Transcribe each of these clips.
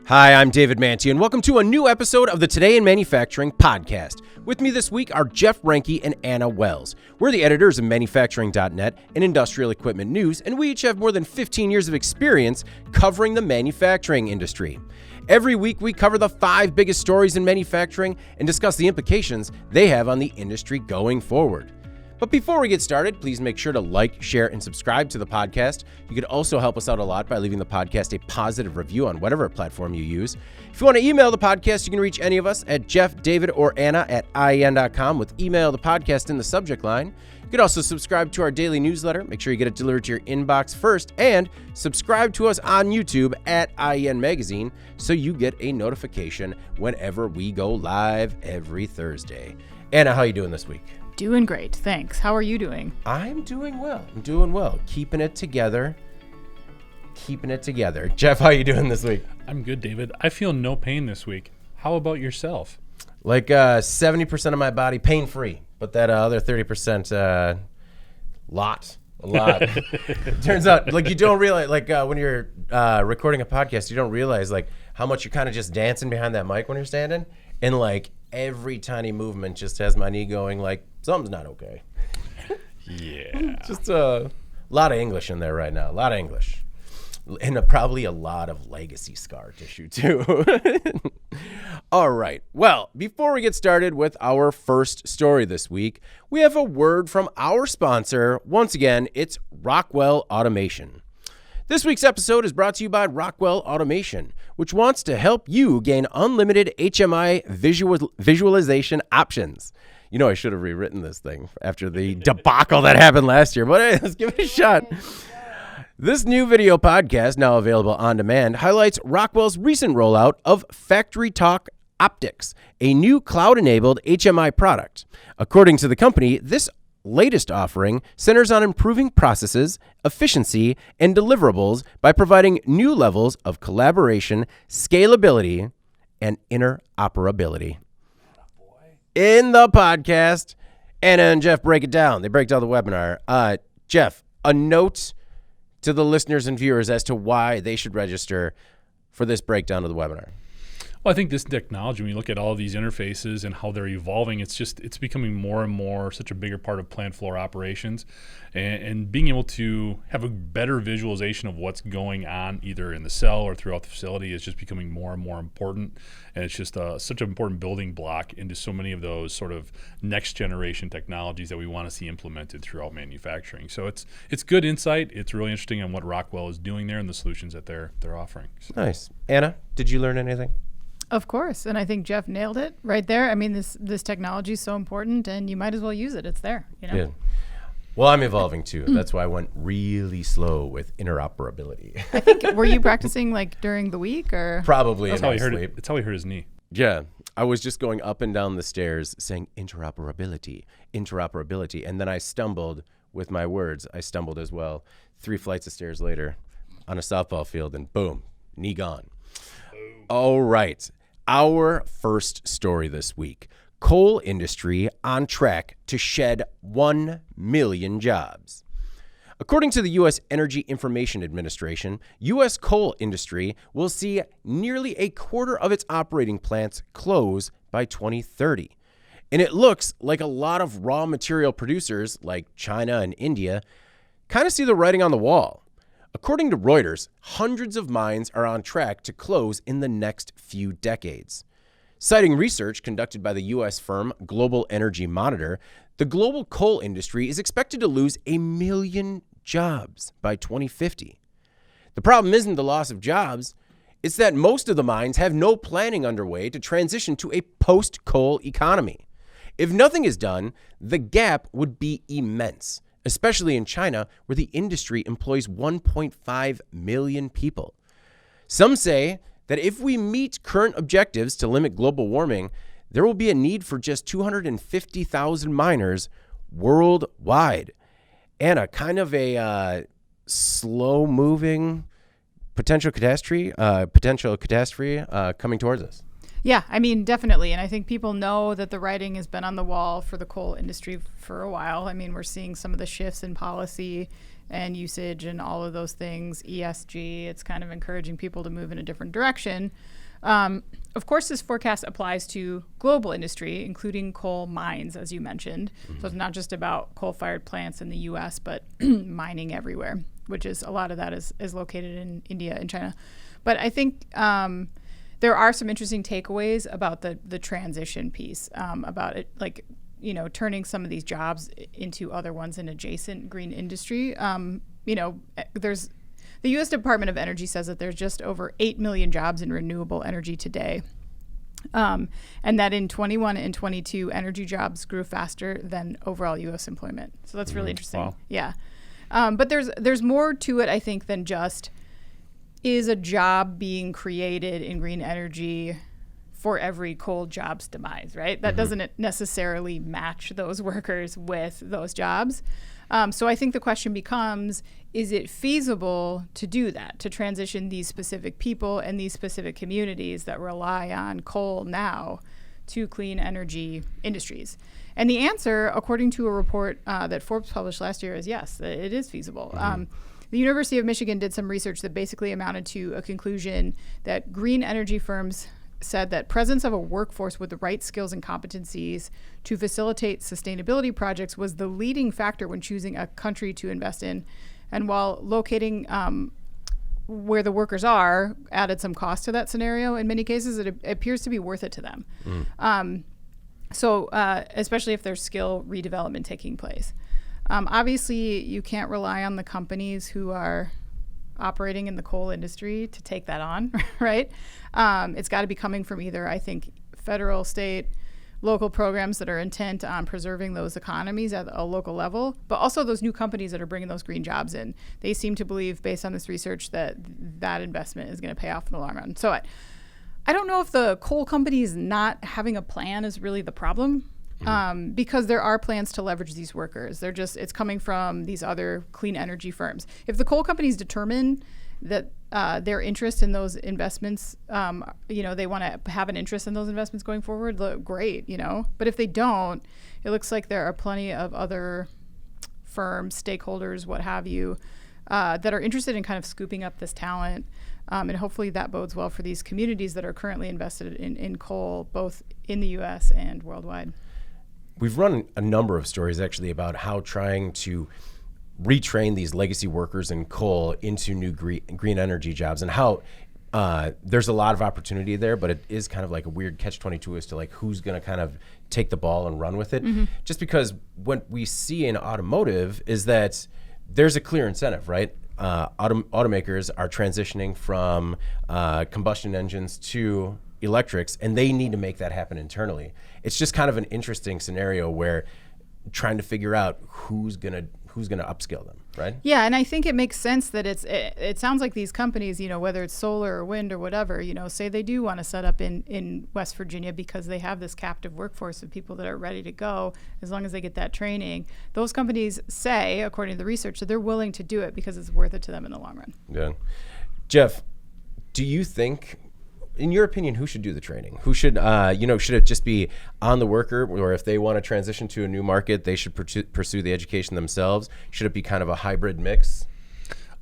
Hi, I'm David Manti, and welcome to a new episode of the Today in Manufacturing podcast. With me this week are Jeff Reinke and Anna Wells. We're the editors of Manufacturing.net and Industrial Equipment News, and we each have more than 15 years of experience covering the manufacturing industry. Every week, we cover the 5 biggest stories in manufacturing and discuss the implications they have on the industry going forward. But before we get started, please make sure to like, share, and subscribe to the podcast. You could also help us out a lot by leaving the podcast a positive review on whatever platform you use. If you want to email the podcast, you can reach any of us at Jeff, David, or Anna at IEN.com with email the podcast in the subject line. You could also subscribe to our daily newsletter. Make sure you get it delivered to your inbox first, and subscribe to us on YouTube at IEN Magazine so you get a notification whenever we go live every Thursday. Anna, how are you doing this week? Doing great, thanks. How are you doing? I'm doing well. Keeping it together. Jeff, how are you doing this week? I'm good, David. I feel no pain this week. How about yourself? Like 70% of my body pain-free, but that other 30% a lot. Turns out, like, you don't realize, like, when you're recording a podcast, you don't realize, like, how much you're kind of just dancing behind that mic when you're standing, and, like, every tiny movement just has my knee going, like, something's not okay. Yeah. Just a lot of English in there right now. A lot of English. And probably a lot of legacy scar tissue, too. All right. Well, before we get started with our first story this week, we have a word from our sponsor. Once again, it's Rockwell Automation. This week's episode is brought to you by Rockwell Automation, which wants to help you gain unlimited HMI visualization options. You know, I should have rewritten this thing after the debacle that happened last year, but hey, let's give it a shot. This new video podcast, now available on demand, highlights Rockwell's recent rollout of FactoryTalk Optix, a new cloud-enabled HMI product. According to the company, this latest offering centers on improving processes, efficiency, and deliverables by providing new levels of collaboration, scalability, and interoperability. In the podcast, Anna and Jeff break it down. They break down the webinar. Jeff, a note to the listeners and viewers as to why they should register for this breakdown of the webinar. Well, I think this technology, when you look at all of these interfaces and how they're evolving, it's becoming more and more such a bigger part of plant floor operations, and being able to have a better visualization of what's going on either in the cell or throughout the facility is just becoming more and more important. And it's just such an important building block into so many of those sort of next generation technologies that we want to see implemented throughout manufacturing. So it's good insight. It's really interesting on what Rockwell is doing there and the solutions that they're offering. So. Nice. Anna, did you learn anything? Of course, and I think Jeff nailed it right there. I mean, this technology is so important, and you might as well use it. It's there, you know. Yeah. Well, I'm evolving too. That's why I went really slow with interoperability. I think, were you practicing like during the week or? Probably. That's how he hurt it. That's how he hurt his knee. Yeah. I was just going up and down the stairs saying interoperability, and then I stumbled with my words. I stumbled as well. 3 flights of stairs later on a softball field, and boom, knee gone. All right. Our first story this week. Coal industry on track to shed 1 million jobs. According to the U.S. Energy Information Administration, U.S. coal industry will see nearly a quarter of its operating plants close by 2030. And it looks like a lot of raw material producers like China and India kind of see the writing on the wall. According to Reuters, hundreds of mines are on track to close in the next few decades. Citing research conducted by the U.S. firm Global Energy Monitor, the global coal industry is expected to lose 1 million jobs by 2050. The problem isn't the loss of jobs, it's that most of the mines have no planning underway to transition to a post-coal economy. If nothing is done, the gap would be immense, especially in China, where the industry employs 1.5 million people. Some say that if we meet current objectives to limit global warming, there will be a need for just 250,000 miners worldwide. And a kind of a slow-moving potential catastrophe coming towards us. Yeah, I mean, definitely. And I think people know that the writing has been on the wall for the coal industry for a while. I mean, we're seeing some of the shifts in policy and usage and all of those things, ESG. It's kind of encouraging people to move in a different direction. Of course, this forecast applies to global industry, including coal mines, as you mentioned. So it's not just about coal-fired plants in the U.S., but mining everywhere, which is a lot of that is located in India and China. But I think there are some interesting takeaways about the transition piece, about it, like, turning some of these jobs into other ones in adjacent green industry. There's the U.S. Department of Energy says that there's just over 8 million jobs in renewable energy today. And that in 21 and 22, energy jobs grew faster than overall U.S. employment. So that's really interesting. Wow. Yeah. But there's more to it, I think, than just is a job being created in green energy for every coal job's demise, right? That doesn't necessarily match those workers with those jobs. So I think the question becomes, is it feasible to do that, to transition these specific people and these specific communities that rely on coal now to clean energy industries? And the answer, according to a report that Forbes published last year, is yes, it is feasible. The University of Michigan did some research that basically amounted to a conclusion that green energy firms said that presence of a workforce with the right skills and competencies to facilitate sustainability projects was the leading factor when choosing a country to invest in. And while locating where the workers are added some cost to that scenario, in many cases it appears to be worth it to them. Especially if there's skill redevelopment taking place. Obviously, you can't rely on the companies who are operating in the coal industry to take that on, right? It's got to be coming from either, I think, federal, state, local programs that are intent on preserving those economies at a local level, but also those new companies that are bringing those green jobs in. They seem to believe, based on this research, that that investment is going to pay off in the long run. So I don't know if the coal companies not having a plan is really the problem. Because there are plans to leverage these workers. It's coming from these other clean energy firms. If the coal companies determine that their interest in those investments, they want to have an interest in those investments going forward, great, But if they don't, it looks like there are plenty of other firms, stakeholders, what have you, that are interested in kind of scooping up this talent. And hopefully that bodes well for these communities that are currently invested in coal, both in the U.S. and worldwide. We've run a number of stories actually about how trying to retrain these legacy workers in coal into new green energy jobs, and how there's a lot of opportunity there, but it is kind of like a weird catch-22 as to like who's going to kind of take the ball and run with it. Just because what we see in automotive is that there's a clear incentive, right? Automakers are transitioning from combustion engines to electrics, and they need to make that happen internally. It's just kind of an interesting scenario where trying to figure out who's gonna upskill them, right? Yeah, and I think it makes sense that it sounds like these companies, whether it's solar or wind or whatever, say they do want to set up in West Virginia because they have this captive workforce of people that are ready to go as long as they get that training. Those companies say, according to the research, that they're willing to do it because it's worth it to them in the long run. Yeah. Jeff, do you think, in your opinion, who should do the training? Who should, should it just be on the worker, or if they want to transition to a new market, they should pursue the education themselves? Should it be kind of a hybrid mix?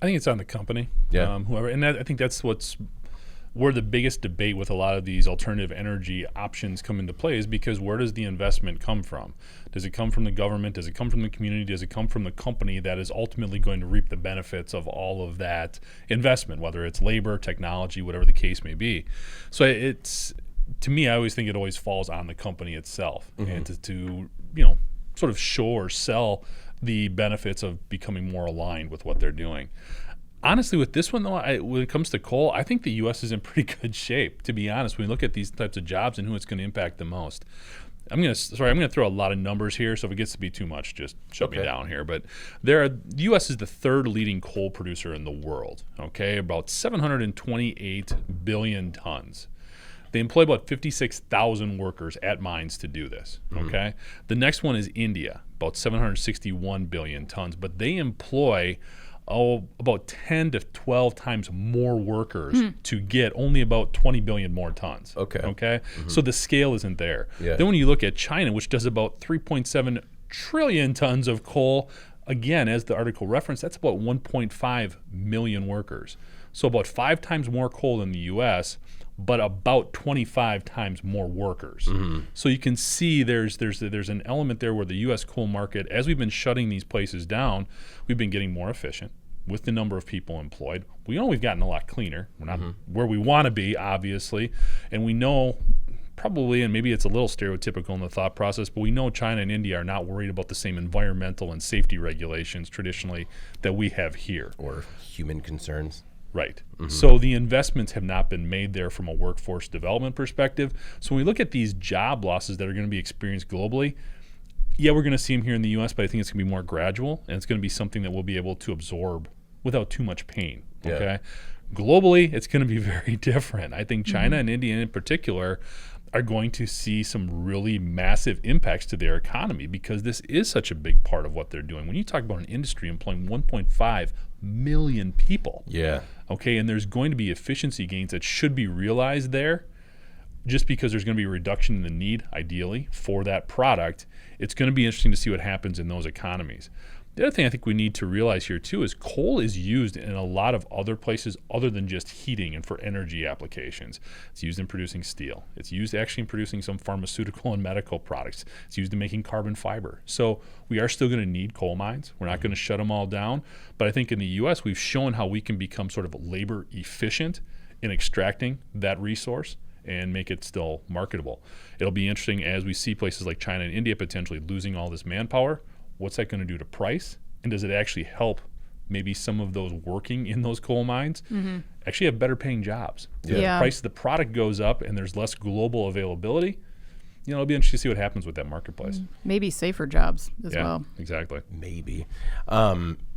I think it's on the company, whoever, and I think that's where the biggest debate with a lot of these alternative energy options come into play, is because where does the investment come from? Does it come from the government? Does it come from the community? Does it come from the company that is ultimately going to reap the benefits of all of that investment, whether it's labor, technology, whatever the case may be? So to me, I always think it always falls on the company itself, and to sort of show or sell the benefits of becoming more aligned with what they're doing. Honestly, with this one, though, when it comes to coal, I think the U.S. is in pretty good shape, to be honest, when we look at these types of jobs and who it's going to impact the most. I'm going to throw a lot of numbers here, so if it gets to be too much, just shut me down here. But the U.S. is the third leading coal producer in the world, about 728 billion tons. They employ about 56,000 workers at mines to do this, The next one is India, about 761 billion tons, but they employ about 10 to 12 times more workers to get only about 20 billion more tons. So the scale isn't there. Then when you look at China, which does about 3.7 trillion tons of coal again, as the article referenced, that's about 1.5 million workers. So about 5 times more coal than the U.S., but about 25 times more workers. So you can see there's an element there where the U.S. coal market, as we've been shutting these places down, we've been getting more efficient with the number of people employed. We know we've gotten a lot cleaner. We're not where we want to be, obviously, and we know probably, and maybe it's a little stereotypical in the thought process, but we know China and India are not worried about the same environmental and safety regulations traditionally that we have here. Or human concerns. Right. So the investments have not been made there from a workforce development perspective. So when we look at these job losses that are going to be experienced globally, yeah, we're going to see them here in the U.S., but I think it's going to be more gradual, and it's going to be something that we'll be able to absorb without too much pain. Yeah. Okay. Globally, it's going to be very different. I think China and India in particular are going to see some really massive impacts to their economy because this is such a big part of what they're doing. When you talk about an industry employing 1.5 million people, okay, and there's going to be efficiency gains that should be realized there just because there's going to be a reduction in the need, ideally, for that product. It's going to be interesting to see what happens in those economies. The other thing I think we need to realize here too is coal is used in a lot of other places other than just heating and for energy applications. It's used in producing steel. It's used actually in producing some pharmaceutical and medical products. It's used in making carbon fiber. So we are still going to need coal mines. We're not going to shut them all down. But I think in the U.S. we've shown how we can become sort of labor efficient in extracting that resource and make it still marketable. It'll be interesting as we see places like China and India potentially losing all this manpower. What's that going to do to price? And does it actually help maybe some of those working in those coal mines actually have better paying jobs? So the price of the product goes up and there's less global availability. You know, it'll be interesting to see what happens with that marketplace. Maybe safer jobs as well. Exactly. Maybe.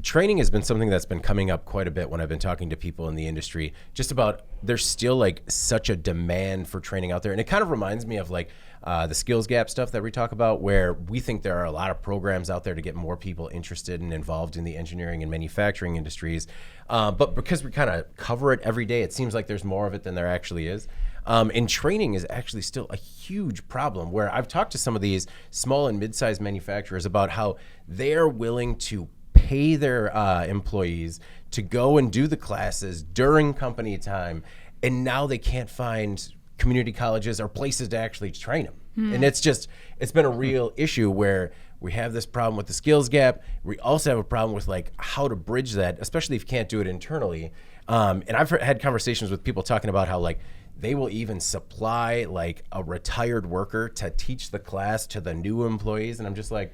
Training has been something that's been coming up quite a bit when I've been talking to people in the industry, just about there's still like such a demand for training out there. And it kind of reminds me of like the skills gap stuff that we talk about, where we think there are a lot of programs out there to get more people interested and involved in the engineering and manufacturing industries. But because we kind of cover it every day, it seems like there's more of it than there actually is. And training is actually still a huge problem, where I've talked to some of these small and mid-sized manufacturers about how they're willing to pay their employees to go and do the classes during company time, and now they can't find community colleges or places to actually train them. And it's been a real issue where we have this problem with the skills gap. We also have a problem with like how to bridge that, especially if you can't do it internally. And I've had conversations with people talking about how like they will even supply like a retired worker to teach the class to the new employees. And I'm just like,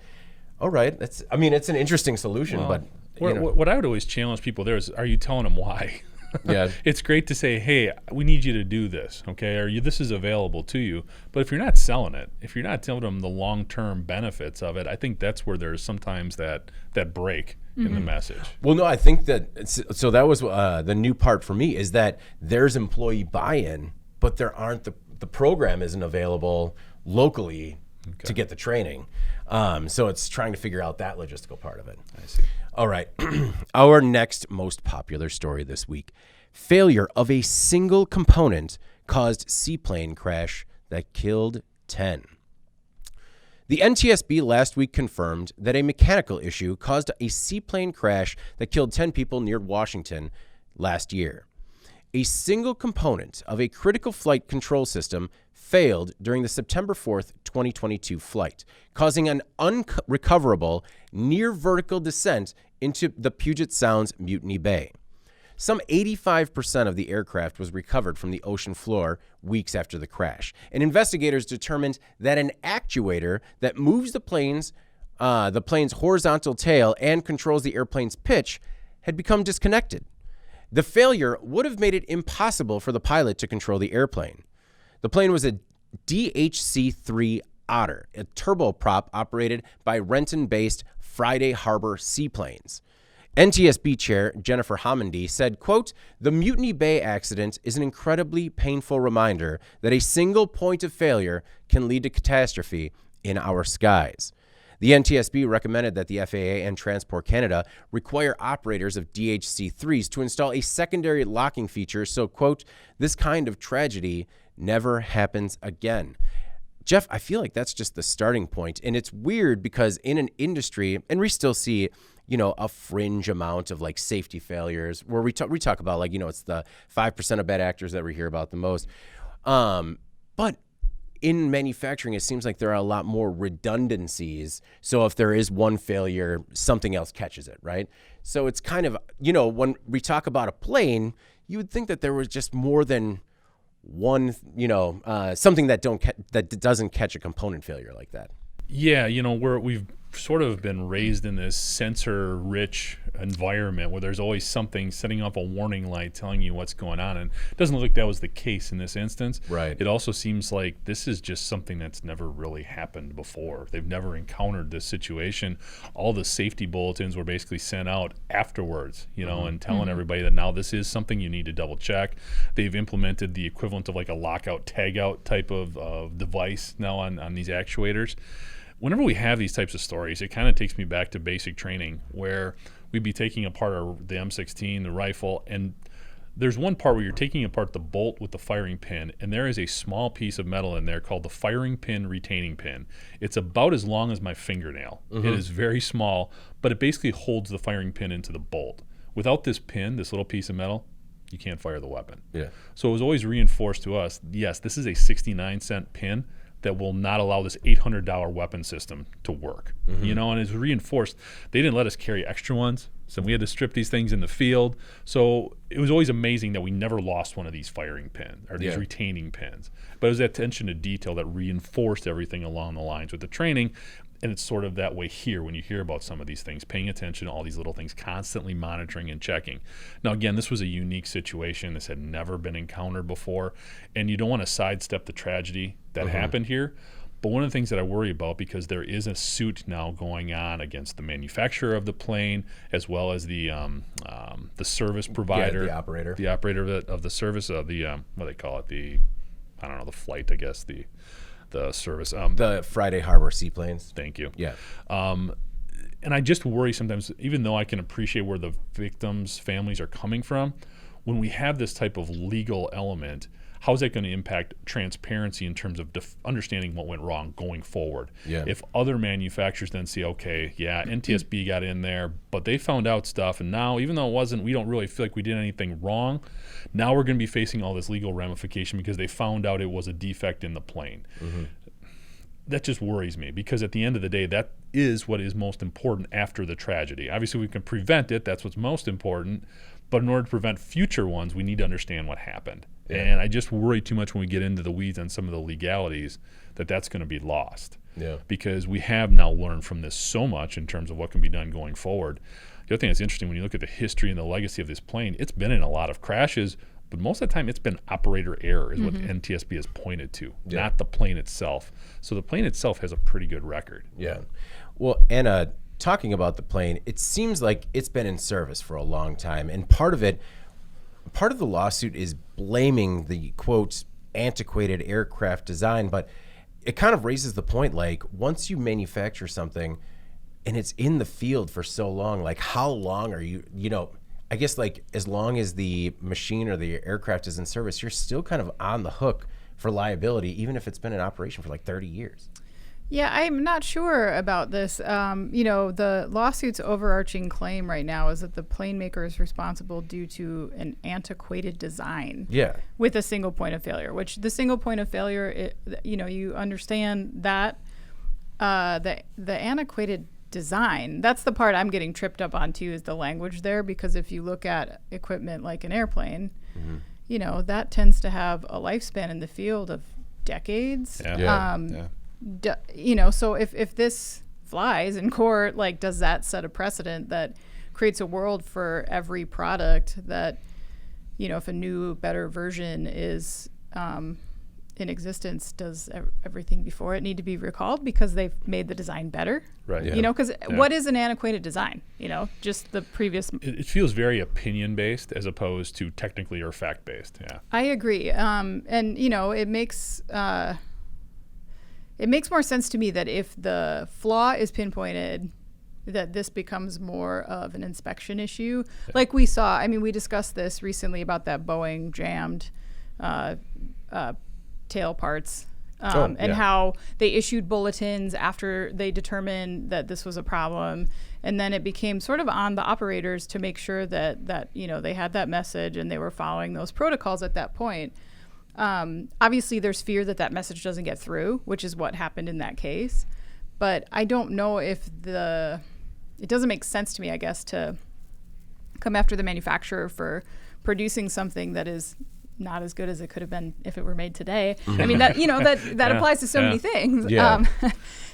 all right, it's an interesting solution, but what I would always challenge people there is, are you telling them why? Yeah. It's great to say, hey, we need you to do this, okay? Or this is available to you. But if you're not selling it, if you're not telling them the long-term benefits of it, I think that's where there's sometimes that break in the message. Well, no, I think that, so that was the new part for me, is that there's employee buy-in, but there aren't, the program isn't available locally to get the training. So it's trying to figure out that logistical part of it. I see. All right. Our next most popular story this week: failure of a single component caused seaplane crash that killed 10. The NTSB last week confirmed that a mechanical issue caused a seaplane crash that killed 10 people near Washington last year. A single component of a critical flight control system failed during the September 4th, 2022 flight, causing an unrecoverable near vertical descent into the Puget Sound's Mutiny Bay. Some 85% of the aircraft was recovered from the ocean floor weeks after the crash, and investigators determined that an actuator that moves the plane's horizontal tail and controls the airplane's pitch had become disconnected. The failure would have made it impossible for the pilot to control the airplane. The plane was a DHC-3 Otter, a turboprop operated by Renton-based Friday Harbor Seaplanes. NTSB Chair Jennifer Homendy said, quote, "The Mutiny Bay accident is an incredibly painful reminder that a single point of failure can lead to catastrophe in our skies." The NTSB recommended that the FAA and Transport Canada require operators of DHC-3s to install a secondary locking feature so, quote, "this kind of tragedy never happens again." Jeff, I feel like that's just the starting point. And it's weird because in an industry, and we still see, a fringe amount of like safety failures where we talk about like, it's the 5% of bad actors that we hear about the most. But in manufacturing, it seems like there are a lot more redundancies. So if there is one failure, something else catches it, right? So it's kind of, when we talk about a plane, you would think that there was just more than one, something that doesn't catch a component failure like that. Yeah, we've sort of been raised in this sensor-rich environment where there's always something setting up a warning light telling you what's going on, and it doesn't look like that was the case in this instance. Right. It also seems like this is just something that's never really happened before. They've never encountered this situation. All the safety bulletins were basically sent out afterwards, and telling everybody that now this is something you need to double check. They've implemented the equivalent of like a lockout tagout type of device now on these actuators. Whenever we have these types of stories, it kind of takes me back to basic training where we'd be taking apart the M16, the rifle, and there's one part where you're taking apart the bolt with the firing pin, and there is a small piece of metal in there called the firing pin retaining pin. It's about as long as my fingernail. It is very small, but it basically holds the firing pin into the bolt. Without this pin, this little piece of metal, you can't fire the weapon. Yeah. So it was always reinforced to us, yes, this is a 69-cent pin that will not allow this $800 weapon system to work. And it's reinforced. They didn't let us carry extra ones, so we had to strip these things in the field. So it was always amazing that we never lost one of these firing pins or these retaining pins. But it was that attention to detail that reinforced everything along the lines with the training. And it's sort of that way here when you hear about some of these things, paying attention to all these little things, constantly monitoring and checking. Now, again, this was a unique situation. This had never been encountered before. And you don't want to sidestep the tragedy that happened here. But one of the things that I worry about, because there is a suit now going on against the manufacturer of the plane, as well as the service provider, the operator of the service of the what do they call it, the flight, I guess, the service, the Friday Harbor Seaplanes. Thank you. Yeah. And I just worry sometimes, even though I can appreciate where the victims' families are coming from, when we have this type of legal element, how is that going to impact transparency in terms of understanding what went wrong going forward? Yeah. If other manufacturers then see, okay, yeah, NTSB got in there, but they found out stuff, and now, even though we don't really feel like we did anything wrong, now we're going to be facing all this legal ramification because they found out it was a defect in the plane. That just worries me, because at the end of the day, that is what is most important after the tragedy. Obviously, we can prevent it. That's what's most important. But in order to prevent future ones, we need to understand what happened. Yeah. And I just worry too much when we get into the weeds on some of the legalities that that's going to be lost. Yeah. Because we have now learned from this so much in terms of what can be done going forward. The other thing that's interesting, when you look at the history and the legacy of this plane, it's been in a lot of crashes, but most of the time it's been operator error is what NTSB has pointed to, not the plane itself. So the plane itself has a pretty good record. Yeah. Well, Anna, talking about the plane, it seems like it's been in service for a long time, and part of the lawsuit is blaming the, quote, antiquated aircraft design, but it kind of raises the point, like, once you manufacture something and it's in the field for so long, like, how long are you, I guess, like, as long as the machine or the aircraft is in service, you're still kind of on the hook for liability, even if it's been in operation for like 30 years. Yeah, I'm not sure about this. The lawsuit's overarching claim right now is that the plane maker is responsible due to an antiquated design. Yeah. With a single point of failure, which the single point of failure, you understand that the antiquated design, that's the part I'm getting tripped up on too, is the language there, because if you look at equipment like an airplane, that tends to have a lifespan in the field of decades. So if this flies in court, like, does that set a precedent that creates a world for every product that, if a new, better version is in existence, does everything before it need to be recalled because they've made the design better? Right. Yeah. Because what is an antiquated design? Just the previous. It feels very opinion-based as opposed to technically or fact-based. Yeah. I agree. It makes more sense to me that if the flaw is pinpointed, that this becomes more of an inspection issue. Yeah. Like we saw, we discussed this recently about that Boeing jammed tail parts and how they issued bulletins after they determined that this was a problem. And then it became sort of on the operators to make sure that they had that message and they were following those protocols at that point. Obviously, there's fear that message doesn't get through, which is what happened in that case. But I don't know if it doesn't make sense to me, I guess, to come after the manufacturer for producing something that is not as good as it could have been if it were made today. I mean, that applies to so many things. Yeah.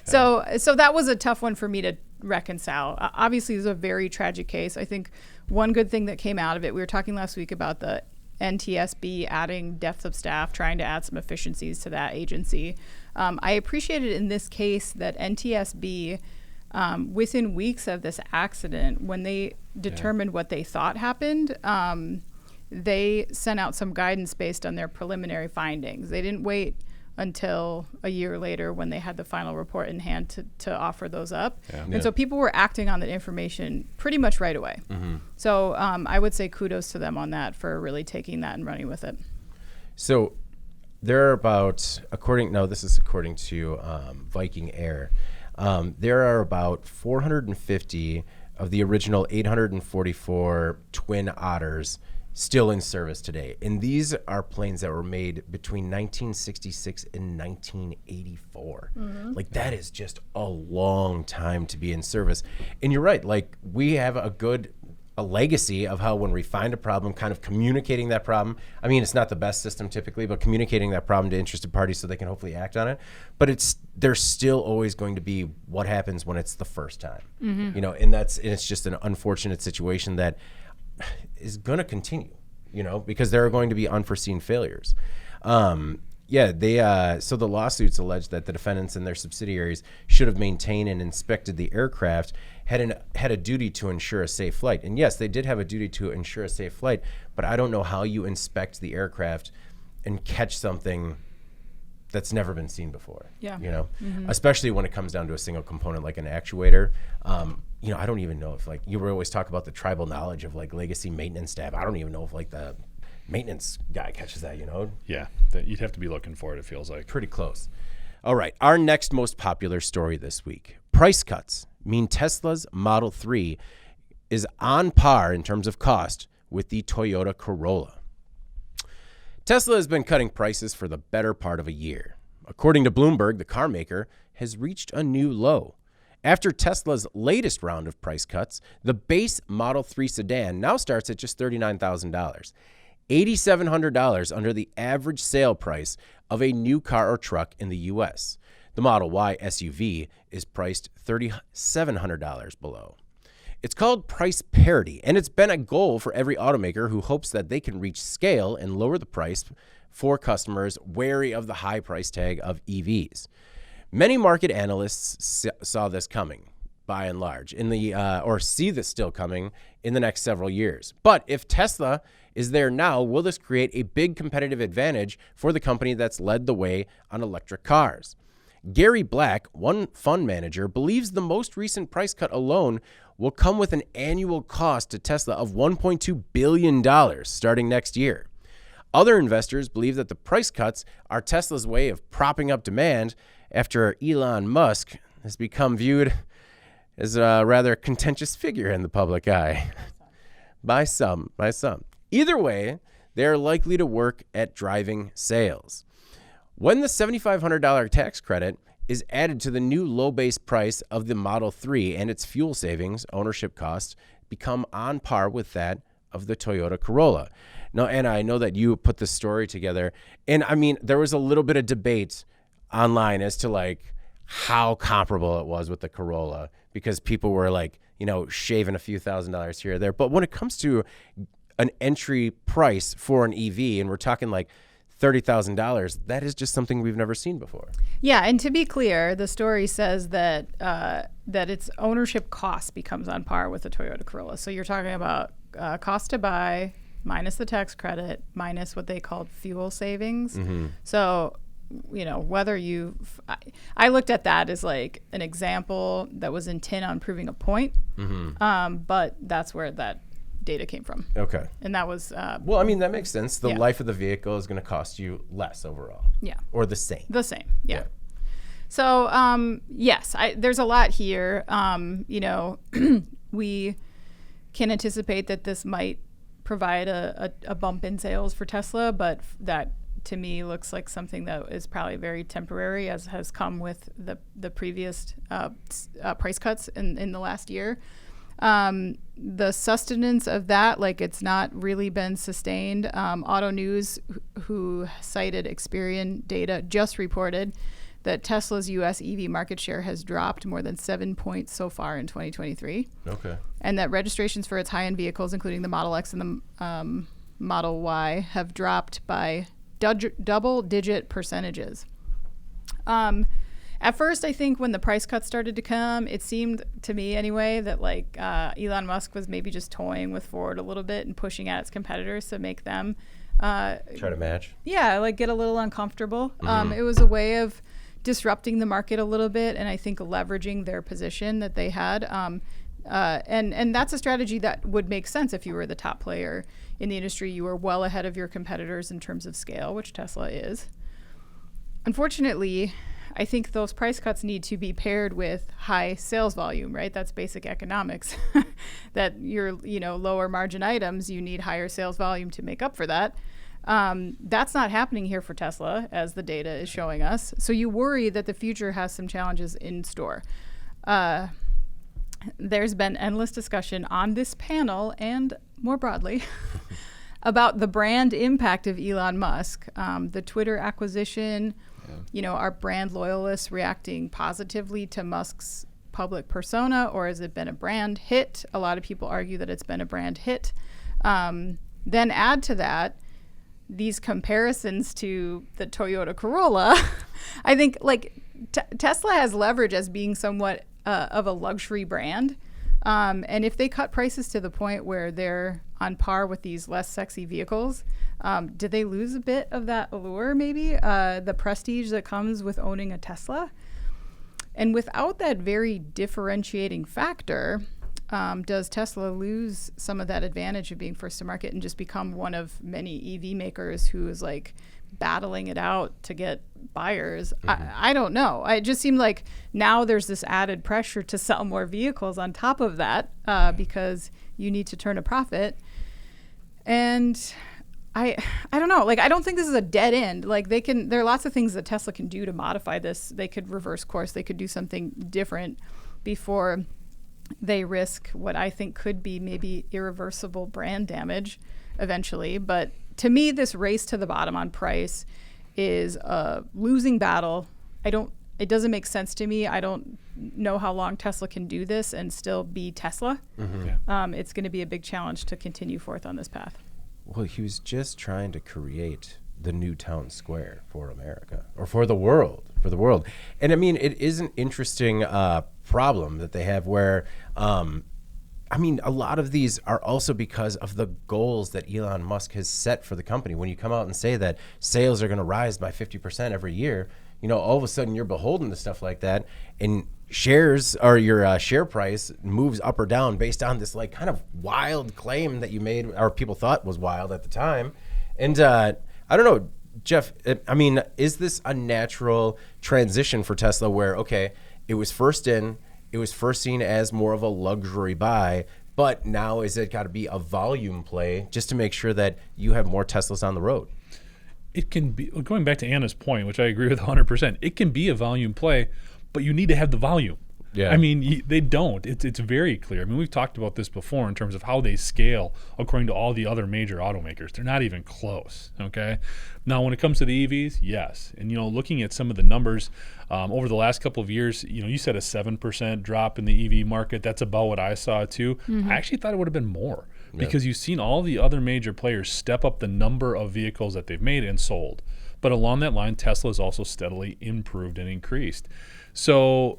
So that was a tough one for me to reconcile. Obviously, it was a very tragic case. I think one good thing that came out of it, we were talking last week about the NTSB adding depth of staff, trying to add some efficiencies to that agency. I appreciated in this case that NTSB, within weeks of this accident, when they determined what they thought happened, they sent out some guidance based on their preliminary findings. They didn't wait until a year later when they had the final report in hand to offer those up. And so people were acting on that information pretty much right away. So I would say kudos to them on that for really taking that and running with it. So there are about, according to Viking Air, there are about 450 of the original 844 Twin Otters still in service today. And these are planes that were made between 1966 and 1984. Like, that is just a long time to be in service. And you're right, like, we have a legacy of how when we find a problem, kind of communicating that problem. I mean, it's not the best system typically, but communicating that problem to interested parties so they can hopefully act on it. But there's still always going to be what happens when it's the first time, and it's just an unfortunate situation that is going to continue, because there are going to be unforeseen failures. So the lawsuits allege that the defendants and their subsidiaries should have maintained and inspected the aircraft, had a duty to ensure a safe flight. And yes, they did have a duty to ensure a safe flight, but I don't know how you inspect the aircraft and catch something that's never been seen before. Especially when it comes down to a single component like an actuator. I don't even know if, like, you always talk about the tribal knowledge of, like, legacy maintenance staff. I don't even know if, like, the maintenance guy catches that, Yeah, you'd have to be looking for it, it feels like. Pretty close. All right, our next most popular story this week. Price cuts mean Tesla's Model 3 is on par in terms of cost with the Toyota Corolla. Tesla has been cutting prices for the better part of a year. According to Bloomberg, the car maker has reached a new low. After Tesla's latest round of price cuts, the base Model 3 sedan now starts at just $39,000, $8,700 under the average sale price of a new car or truck in the U.S. The Model Y SUV is priced $3,700 below. It's called price parity, and it's been a goal for every automaker who hopes that they can reach scale and lower the price for customers wary of the high price tag of EVs. Many market analysts saw this coming, by and large, or see this still coming in the next several years. But if Tesla is there now, will this create a big competitive advantage for the company that's led the way on electric cars? Gary Black, one fund manager, believes the most recent price cut alone will come with an annual cost to Tesla of $1.2 billion starting next year. Other investors believe that the price cuts are Tesla's way of propping up demand after Elon Musk has become viewed as a rather contentious figure in the public eye. By some. Either way, they are likely to work at driving sales. When the $7,500 tax credit is added to the new low base price of the Model 3 and its fuel savings, ownership costs become on par with that of the Toyota Corolla. Now, Anna, I know that you put this story together, and I mean, there was a little bit of debate online as to, like, how comparable it was with the Corolla, because people were, like, shaving a few $1,000s here or there. But when it comes to an entry price for an EV, and we're talking like $30,000, that is just something we've never seen before. Yeah, and to be clear, the story says that that its ownership cost becomes on par with the Toyota Corolla. So you're talking about cost to buy minus the tax credit minus what they called fuel savings. So, whether I looked at that as like an example that was intent on proving a point, but that's where that data came from. Okay. And that was Well, I mean, that makes sense. The Yeah. life of the vehicle is going to cost you less overall. Yeah. Or the same. The same, yeah. So, yes, there's a lot here. We can anticipate that this might provide a bump in sales for Tesla, but that to me looks like something that is probably very temporary, as has come with the previous price cuts in the last year. The sustenance of that, like, it's not really been sustained. Auto News, who cited Experian data, just reported that Tesla's U.S. EV market share has dropped more than 7 points so far in 2023. Okay. And that registrations for its high-end vehicles, including the Model X and the Model Y, have dropped by double-digit percentages. At first, I think when the price cuts started to come, it seemed to me anyway that like Elon Musk was maybe just toying with Ford a little bit and pushing at its competitors to make them try to match. Yeah, like get a little uncomfortable. It was a way of disrupting the market a little bit, and I think leveraging their position that they had. And that's a strategy that would make sense if you were the top player in the industry. You were well ahead of your competitors in terms of scale, which Tesla is. Unfortunately, I think those price cuts need to be paired with high sales volume, right? That's basic economics. That your lower margin items, you need higher sales volume to make up for that. That's not happening here for Tesla, as the data is showing us. So you worry that the future has some challenges in store. There's been endless discussion on this panel and more broadly about the brand impact of Elon Musk, the Twitter acquisition. Are brand loyalists reacting positively to Musk's public persona, or has it been a brand hit? A lot of people argue that it's been a brand hit. Then add to that these comparisons to the Toyota Corolla. I think Tesla has leverage as being somewhat of a luxury brand. And if they cut prices to the point where they're on par with these less sexy vehicles, do they lose a bit of that allure, maybe? The prestige that comes with owning a And without that very differentiating factor, does Tesla lose some of that advantage of being first to market and just become one of many EV makers who is like battling it out to get buyers? I don't know. It just seemed like now there's this added pressure to sell more vehicles on top of that because you need to turn a profit. And I don't know. Like, I don't think this is a dead end. Like, there are lots of things that Tesla can do to modify this. They could reverse course. They could do something different before they risk what I think could be maybe irreversible brand damage eventually. But to me, this race to the bottom on price is a losing battle. It doesn't make sense to me. I don't know how long Tesla can do this and still be Tesla. It's going to be a big challenge to continue forth on this path. Well, he was just trying to create the new town square for America, or for the world. And I mean, it is an interesting problem that they have where, I mean, a lot of these are also because of the goals that Elon Musk has set for the company. When you come out and say that sales are going to rise by 50% every year, all of a sudden you're beholden to stuff like that, and shares or your share price moves up or down based on this like kind of wild claim that you made, or people thought was wild at the time. And I don't know, Jeff, I mean, is this a natural transition for Tesla where, okay, it was first seen as more of a luxury buy, but now is it got to be a volume play just to make sure that you have more Teslas on the road? It can be, going back to Anna's point, which I agree with 100%, it can be a volume play, but you need to have the volume. Yeah. I mean, they don't. It's very clear. I mean, we've talked about this before in terms of how they scale according to all the other major automakers. They're not even close, okay? Now, when it comes to the EVs, yes. And, looking at some of the numbers over the last couple of years, you said a 7% drop in the EV market. That's about what I saw, too. I actually thought it would have been more because you've seen all the other major players step up the number of vehicles that they've made and sold. But along that line, Tesla has also steadily improved and increased. So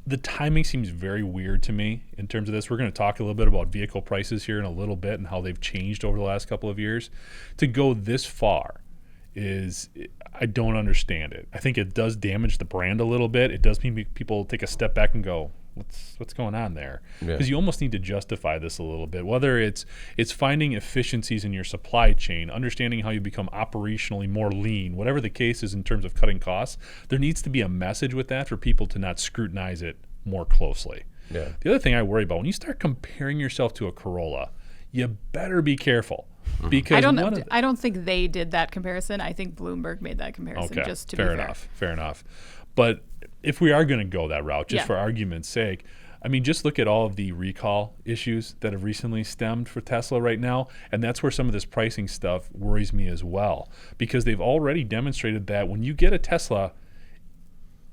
the timing seems very weird to me in terms of this. We're going to talk a little bit about vehicle prices here in a little bit and how they've changed over the last couple of years. To go this far I don't understand it. I think it does damage the brand a little bit. It does mean people take a step back and go, what's going on there? Yeah. Because you almost need to justify this a little bit, whether it's finding efficiencies in your supply chain, understanding how you become operationally more lean, whatever the case is in terms of cutting costs. There needs to be a message with that for people to not scrutinize it more closely. Yeah. The other thing I worry about, when you start comparing yourself to a Corolla, you better be careful. Because I don't think they did that comparison. I think Bloomberg made that comparison. Okay, Just to be fair. Fair enough. But if we are going to go that route, just Yeah. for argument's sake, I mean, just look at all of the recall issues that have recently stemmed for Tesla right now, and that's where some of this pricing stuff worries me as well, because they've already demonstrated that when you get a Tesla,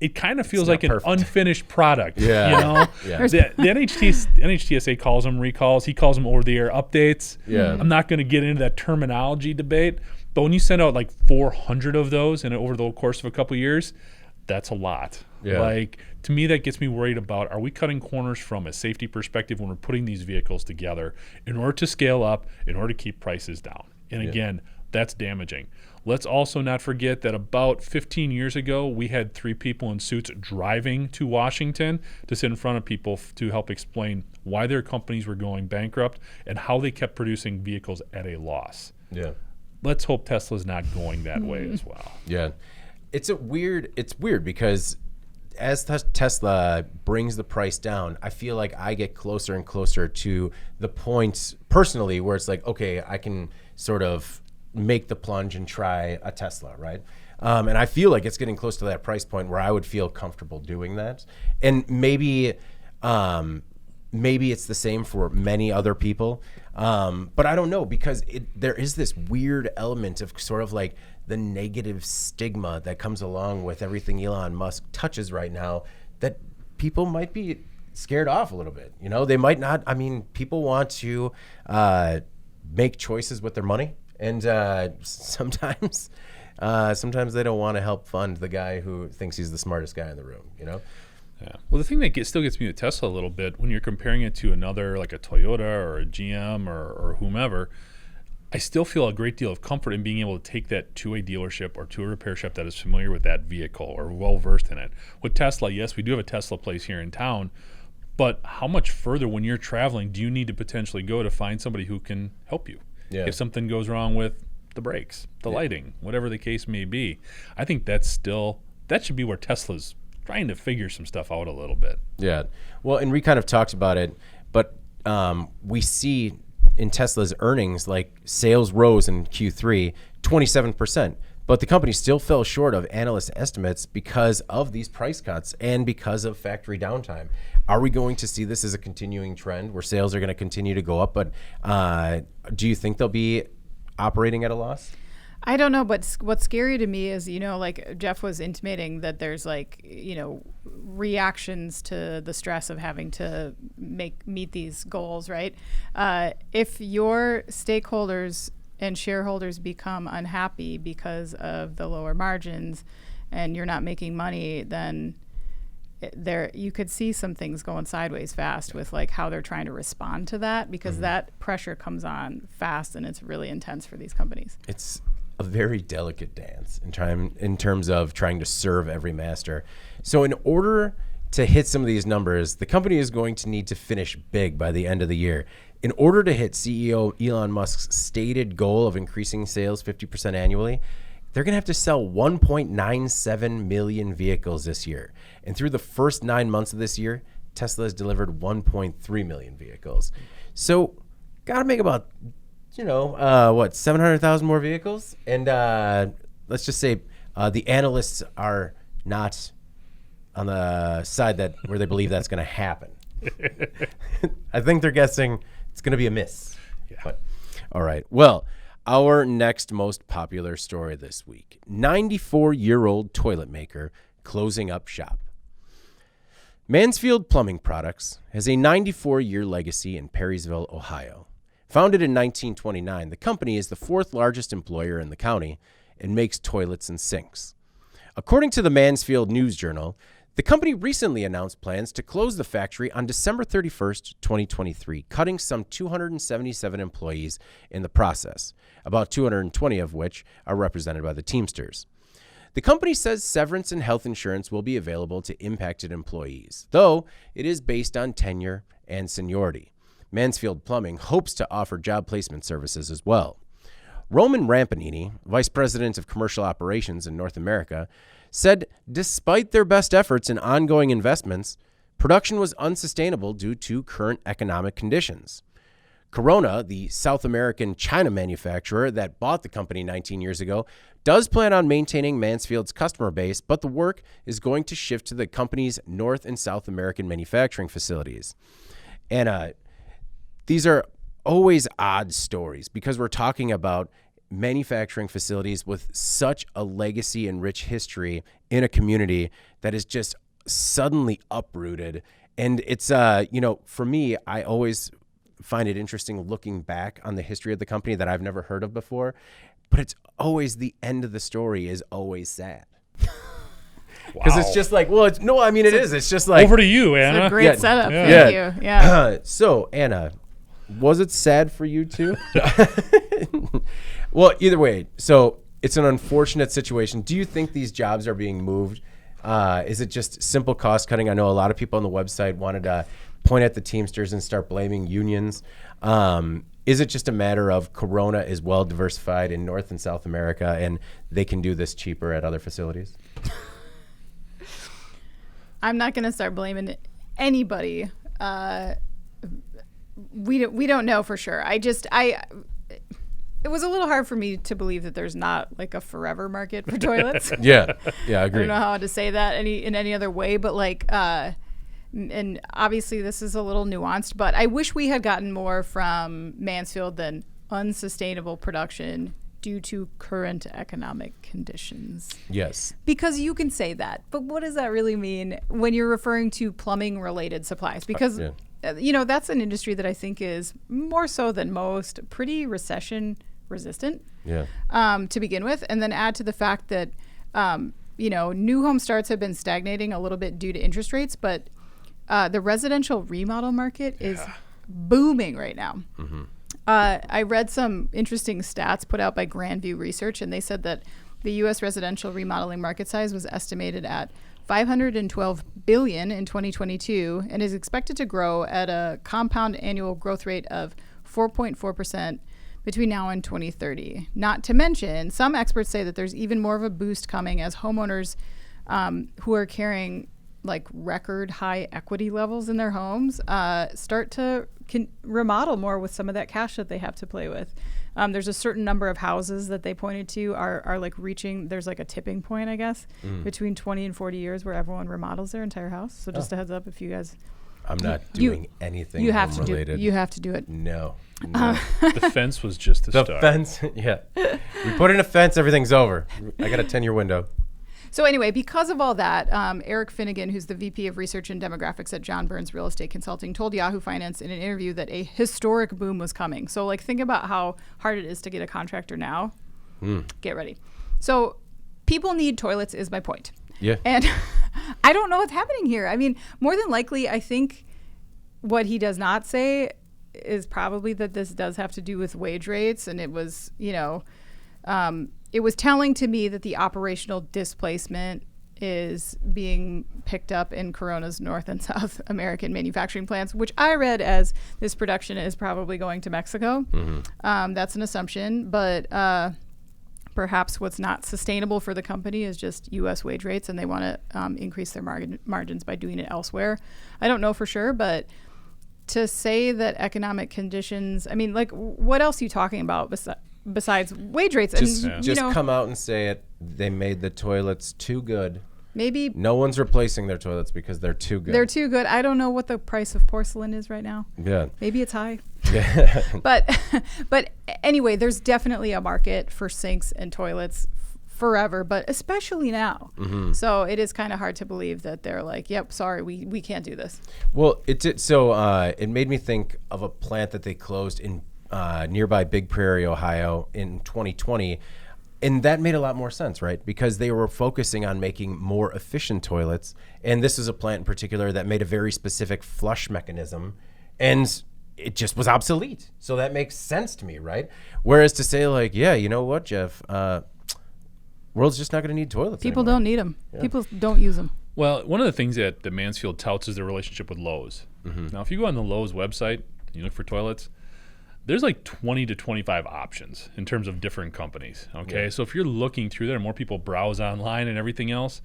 it kind of feels not like an perfect. unfinished product. Yeah. You know, Yeah. the NHTSA calls them recalls. He calls them over-the-air updates. Yeah. I'm not going to get into that terminology debate, but when you send out like 400 of those and over the course of a couple of years, that's a lot. Yeah. Like, to me, that gets me worried about, are we cutting corners from a safety perspective when we're putting these vehicles together in order to scale up, in order to keep prices down? And again, that's damaging. Let's also not forget that about 15 years ago, we had 3 people in suits driving to Washington to sit in front of people to help explain why their companies were going bankrupt and how they kept producing vehicles at a loss. Yeah. Let's hope Tesla's not going that way as well. Yeah. It's weird because as Tesla brings the price down, I feel like I get closer and closer to the point personally where it's like, okay, I can sort of make the plunge and try a Tesla, right? And I feel like it's getting close to that price point where I would feel comfortable doing that. And maybe it's the same for many other people, but I don't know, because there is this weird element of sort of like the negative stigma that comes along with everything Elon Musk touches right now that people might be scared off a little bit. You know, they might not. I mean, people want to make choices with their money, and sometimes they don't want to help fund the guy who thinks he's the smartest guy in the room. You know. Yeah. Well, the thing that still gets me with Tesla a little bit, when you're comparing it to another, like a Toyota or a GM or whomever, I still feel a great deal of comfort in being able to take that to a dealership or to a repair shop that is familiar with that vehicle or well-versed in it. With Tesla, yes, we do have a Tesla place here in town, but how much further when you're traveling do you need to potentially go to find somebody who can help you? Yeah. If something goes wrong with the brakes, the lighting, whatever the case may be. I think that should be where Tesla's trying to figure some stuff out a little bit. Yeah. Well, and we kind of talked about it, but we see in Tesla's earnings, like sales rose in Q3 27%, but the company still fell short of analyst estimates because of these price cuts and because of factory downtime. Are we going to see this as a continuing trend where sales are going to continue to go up, but do you think they'll be operating at a loss? I don't know, but what's scary to me is, like Jeff was intimating that there's reactions to the stress of having to meet these goals, right? If your stakeholders and shareholders become unhappy because of the lower margins and you're not making money, then you could see some things going sideways fast with like how they're trying to respond to that, because that pressure comes on fast and it's really intense for these companies. It's a very delicate dance in terms of trying to serve every master. So in order to hit some of these numbers, the company is going to need to finish big by the end of the year. In order to hit CEO Elon Musk's stated goal of increasing sales 50% annually, they're going to have to sell 1.97 million vehicles this year. And through the first 9 months of this year, Tesla has delivered 1.3 million vehicles. So got to make about 700,000 more vehicles? And let's just say the analysts are not on the side where they believe that's going to happen. I think they're guessing it's going to be a miss. Yeah. But, all right. Well, our next most popular story this week, 94-year-old toilet maker closing up shop. Mansfield Plumbing Products has a 94-year legacy in Perrysville, Ohio. Founded in 1929, the company is the 4th largest employer in the county and makes toilets and sinks. According to the Mansfield News Journal, the company recently announced plans to close the factory on December 31st, 2023, cutting some 277 employees in the process, about 220 of which are represented by the Teamsters. The company says severance and health insurance will be available to impacted employees, though it is based on tenure and seniority. Mansfield Plumbing hopes to offer job placement services as well. Roman Rampanini, Vice President of Commercial Operations in North America, said despite their best efforts and ongoing investments, production was unsustainable due to current economic conditions. Corolla, the South American China manufacturer that bought the company 19 years ago, does plan on maintaining Mansfield's customer base, but the work is going to shift to the company's North and South American manufacturing facilities. And these are always odd stories because we're talking about manufacturing facilities with such a legacy and rich history in a community that is just suddenly uprooted. And it's, for me, I always find it interesting looking back on the history of the company that I've never heard of before, but it's always the end of the story is always sad. Because it's just like, well, it is. It's just like. Over to you, Anna. It's a great setup. Yeah. Thank you. Yeah. So, Anna, was it sad for you too? Well, either way, so it's an unfortunate situation. Do you think these jobs are being moved? Is it just simple cost cutting? I know a lot of people on the website wanted to point at the Teamsters and start blaming unions. Is it just a matter of Corona is well diversified in North and South America and they can do this cheaper at other facilities? I'm not going to start blaming anybody. We don't know for sure. It was a little hard for me to believe that there's not like a forever market for toilets. Yeah, I agree. I don't know how to say that in any other way, but and obviously this is a little nuanced, but I wish we had gotten more from Mansfield than unsustainable production due to current economic conditions. Yes. Because you can say that, but what does that really mean when you're referring to plumbing related supplies? Because that's an industry that I think is more so than most pretty recession resistant. Yeah. To begin with, and then add to the fact that new home starts have been stagnating a little bit due to interest rates, but the residential remodel market is booming right now. Mm-hmm. I read some interesting stats put out by Grandview Research, and they said that the U.S. residential remodeling market size was estimated at $512 billion in 2022 and is expected to grow at a compound annual growth rate of 4.4% between now and 2030. Not to mention, some experts say that there's even more of a boost coming as homeowners who are carrying like record high equity levels in their homes start to remodel more with some of that cash that they have to play with. There's a certain number of houses that they pointed to are like reaching, there's like a tipping point, I guess, between 20 and 40 years where everyone remodels their entire house. So just a heads up if you guys... I'm not doing anything you have related. To you have to do it. No. The fence was just the start. Fence, yeah. We put in a fence, everything's over. I got a 10-year window. So anyway, because of all that, Eric Finnegan, who's the VP of Research and Demographics at John Burns Real Estate Consulting, told Yahoo Finance in an interview that a historic boom was coming. So like think about how hard it is to get a contractor now. Get ready. So people need toilets is my point. Yeah. And I don't know what's happening here. I mean, more than likely, I think what he does not say is probably that this does have to do with wage rates. And it was, it was telling to me that the operational displacement is being picked up in Corona's North and South American manufacturing plants, which I read as this production is probably going to Mexico. Mm-hmm. That's an assumption, but perhaps what's not sustainable for the company is just U.S. wage rates, and they want to increase their margins by doing it elsewhere. I don't know for sure, but to say that economic conditions, I mean, like, what else are you talking about besides wage rates? Just come out and say it. They made the toilets too good. Maybe no one's replacing their toilets because they're too good. They're too good. I don't know what the price of porcelain is right now. Yeah. Maybe it's high. Yeah. But anyway, there's definitely a market for sinks and toilets forever, but especially now. Mm-hmm. So it is kind of hard to believe that they're like, yep, sorry, we can't do this. Well, it made me think of a plant that they closed in nearby Big Prairie, Ohio in 2020. And that made a lot more sense, right? Because they were focusing on making more efficient toilets. And this is a plant in particular that made a very specific flush mechanism. And it just was obsolete. So that makes sense to me, right? Whereas to say like, yeah, you know what, Jeff, World's just not going to need toilets People anymore. don't need them. Yeah. People don't use them. Well, one of the things that Mansfield touts is their relationship with Lowe's. Now, if you go on the Lowe's website and you look for toilets, there's like 20 to 25 options in terms of different companies. Okay, Yeah. so if you're looking through there, and more people browse online and everything else,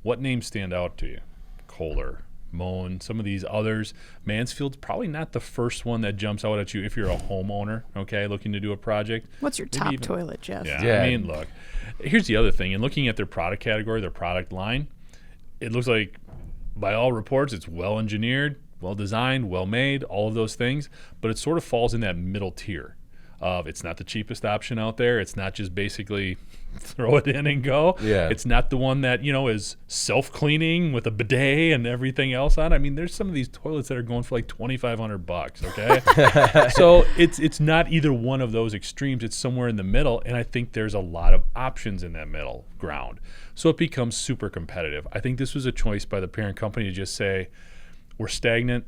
what names stand out to you? Kohler, Moen, some of these others. Mansfield's probably not the first one that jumps out at you if you're a homeowner, okay, looking to do a project. What's your Maybe top even- toilet, Jeff? Yeah, I mean, look, here's the other thing. In looking at their product category, their product line, it looks like, by all reports, it's well engineered, well designed, well made, all of those things, but it sort of falls in that middle tier of it's not the cheapest option out there. It's not just basically throw it in and go. Yeah. It's not the one that, is self-cleaning with a bidet and everything else on. I mean, there's some of these toilets that are going for like $2,500, okay? So it's not either one of those extremes. It's somewhere in the middle, and I think there's a lot of options in that middle ground. So it becomes super competitive. I think this was a choice by the parent company to just say, we're stagnant.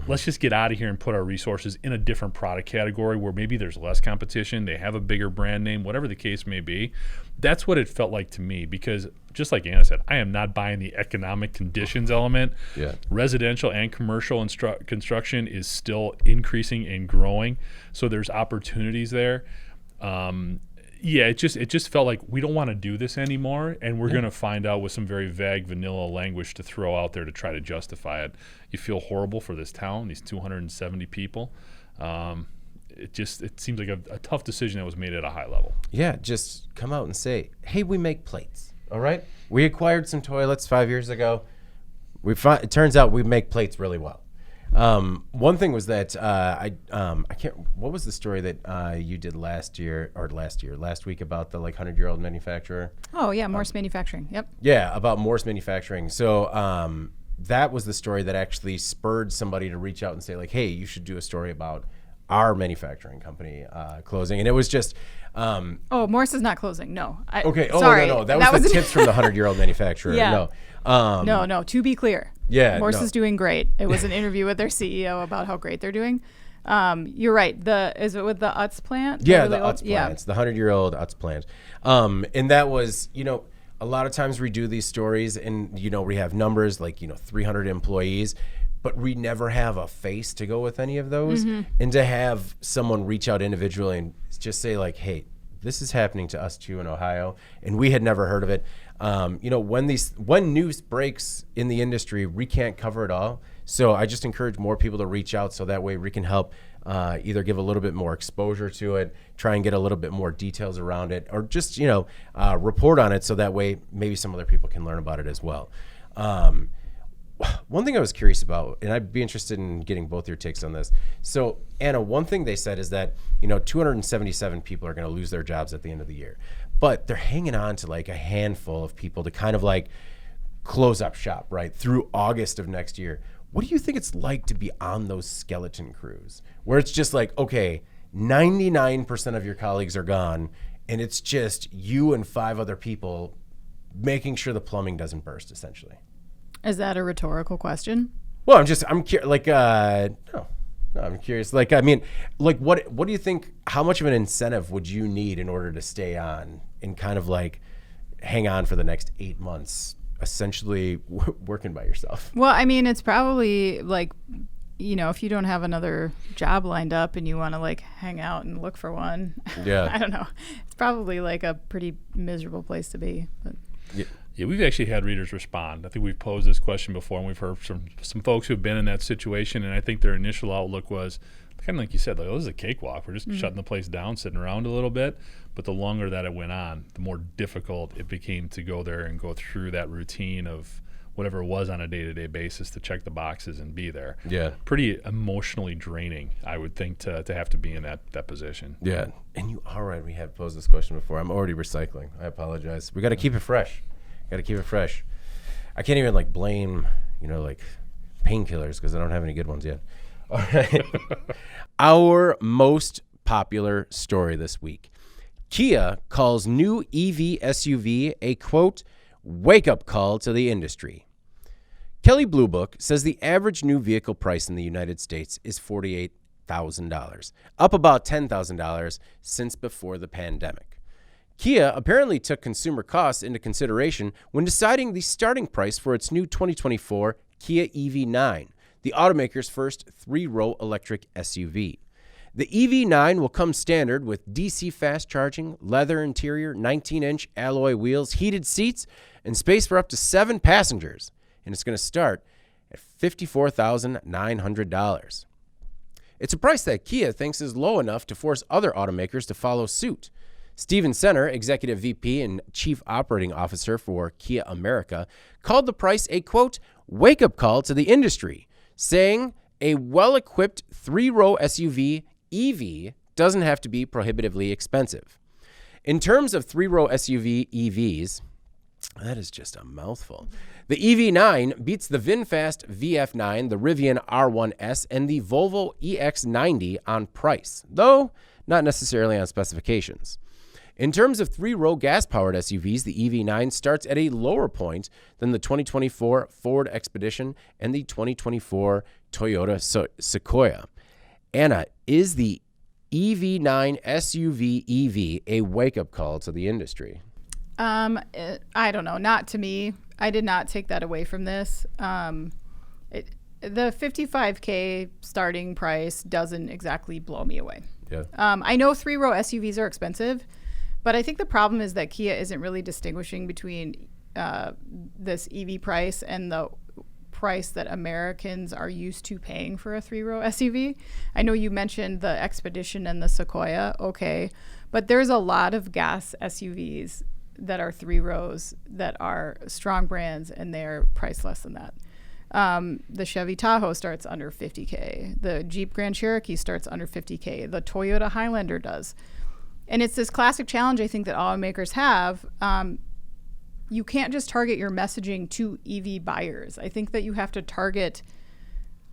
Let's just get out of here and put our resources in a different product category where maybe there's less competition. They have a bigger brand name, whatever the case may be. That's what it felt like to me, because just like Anna said, I am not buying the economic conditions element. Yeah. Residential and commercial construction is still increasing and growing. So there's opportunities there. It just felt like we don't want to do this anymore, and we're going to find out with some very vague vanilla language to throw out there to try to justify it. You feel horrible for this town, these 270 people. It seems like a tough decision that was made at a high level. Yeah, just come out and say, hey, we make plates, all right? We acquired some toilets 5 years ago. It turns out we make plates really well. One thing was that I can't. What was the story that you did last week about the 100-year-old manufacturer? Oh yeah, Morse Manufacturing. Yep. Yeah, about Morse Manufacturing. So that was the story that actually spurred somebody to reach out and say hey, you should do a story about our manufacturing company closing, and it was just. Morse is not closing. No. Okay. Oh sorry. no, that was the tips from the 100-year-old manufacturer. Yeah. No. No. To be clear. Yeah, Morse no. is doing great. It was an interview with their CEO about how great they're doing. You're right. Is it with the Utz plant? Yeah, really the Utz plants, the 100-year-old Utz plant. And that was, a lot of times we do these stories and, we have numbers 300 employees, but we never have a face to go with any of those. Mm-hmm. And to have someone reach out individually and just say hey, this is happening to us too in Ohio, and we had never heard of it. When news breaks in the industry, we can't cover it all. So I just encourage more people to reach out so that way we can help either give a little bit more exposure to it, try and get a little bit more details around it, or just, report on it so that way maybe some other people can learn about it as well. One thing I was curious about, and I'd be interested in getting both your takes on this. So, Anna, one thing they said is that, 277 people are going to lose their jobs at the end of the year. But they're hanging on to a handful of people to kind of close up shop, right, through August of next year. What do you think it's like to be on those skeleton crews where it's just okay, 99% of your colleagues are gone, and it's just you and 5 other people making sure the plumbing doesn't burst, essentially? Is that a rhetorical question? Well, I'm curious. No, I'm curious. What do you think? How much of an incentive would you need in order to stay on and kind of hang on for the next 8 months, essentially working by yourself? Well, I mean, it's probably if you don't have another job lined up and you want to hang out and look for one. Yeah. I don't know. It's probably a pretty miserable place to be. But. Yeah, we've actually had readers respond. I think we've posed this question before, and we've heard from some folks who've been in that situation, and I think their initial outlook was kind of like you said, this is a cakewalk. We're just shutting the place down, sitting around a little bit. But the longer that it went on, the more difficult it became to go there and go through that routine of whatever it was on a day-to-day basis to check the boxes and be there. Yeah. Pretty emotionally draining, I would think, to have to be in that position. Yeah. And you are right. We have posed this question before. I'm already recycling. I apologize. We got to keep it fresh. I can't even blame, painkillers because I don't have any good ones yet. All right. Our most popular story this week. Kia calls new EV SUV a, quote, wake-up call to the industry. Kelley Blue Book says the average new vehicle price in the United States is $48,000, up about $10,000 since before the pandemic. Kia apparently took consumer costs into consideration when deciding the starting price for its new 2024 Kia EV9, the automaker's first three-row electric SUV. The EV9 will come standard with DC fast charging, leather interior, 19-inch alloy wheels, heated seats, and space for up to 7 passengers, and it's going to start at $54,900. It's a price that Kia thinks is low enough to force other automakers to follow suit. Steven Senner, Executive VP and Chief Operating Officer for Kia America, called the price a, quote, wake-up call to the industry, saying a well-equipped three-row SUV EV doesn't have to be prohibitively expensive. In terms of three-row SUV EVs, that is just a mouthful. The EV9 beats the VinFast VF9, the Rivian R1S, and the Volvo EX90 on price, though not necessarily on specifications. In terms of three-row gas-powered SUVs, the EV9 starts at a lower point than the 2024 Ford Expedition and the 2024 Toyota Sequoia. Anna, is the EV9 SUV EV a wake-up call to the industry? I don't know. Not to me. I did not take that away from this. The $55K starting price doesn't exactly blow me away. Yeah. I know three-row SUVs are expensive, but I think the problem is that Kia isn't really distinguishing between this EV price and the price that Americans are used to paying for a three-row SUV. I know you mentioned the Expedition and the Sequoia, okay, but there's a lot of gas SUVs that are three rows that are strong brands, and they're priced less than that. The Chevy Tahoe starts under $50K. The Jeep Grand Cherokee starts under $50K. The Toyota Highlander does. And it's this classic challenge I think that automakers have. You can't just target your messaging to EV buyers. I think that you have to target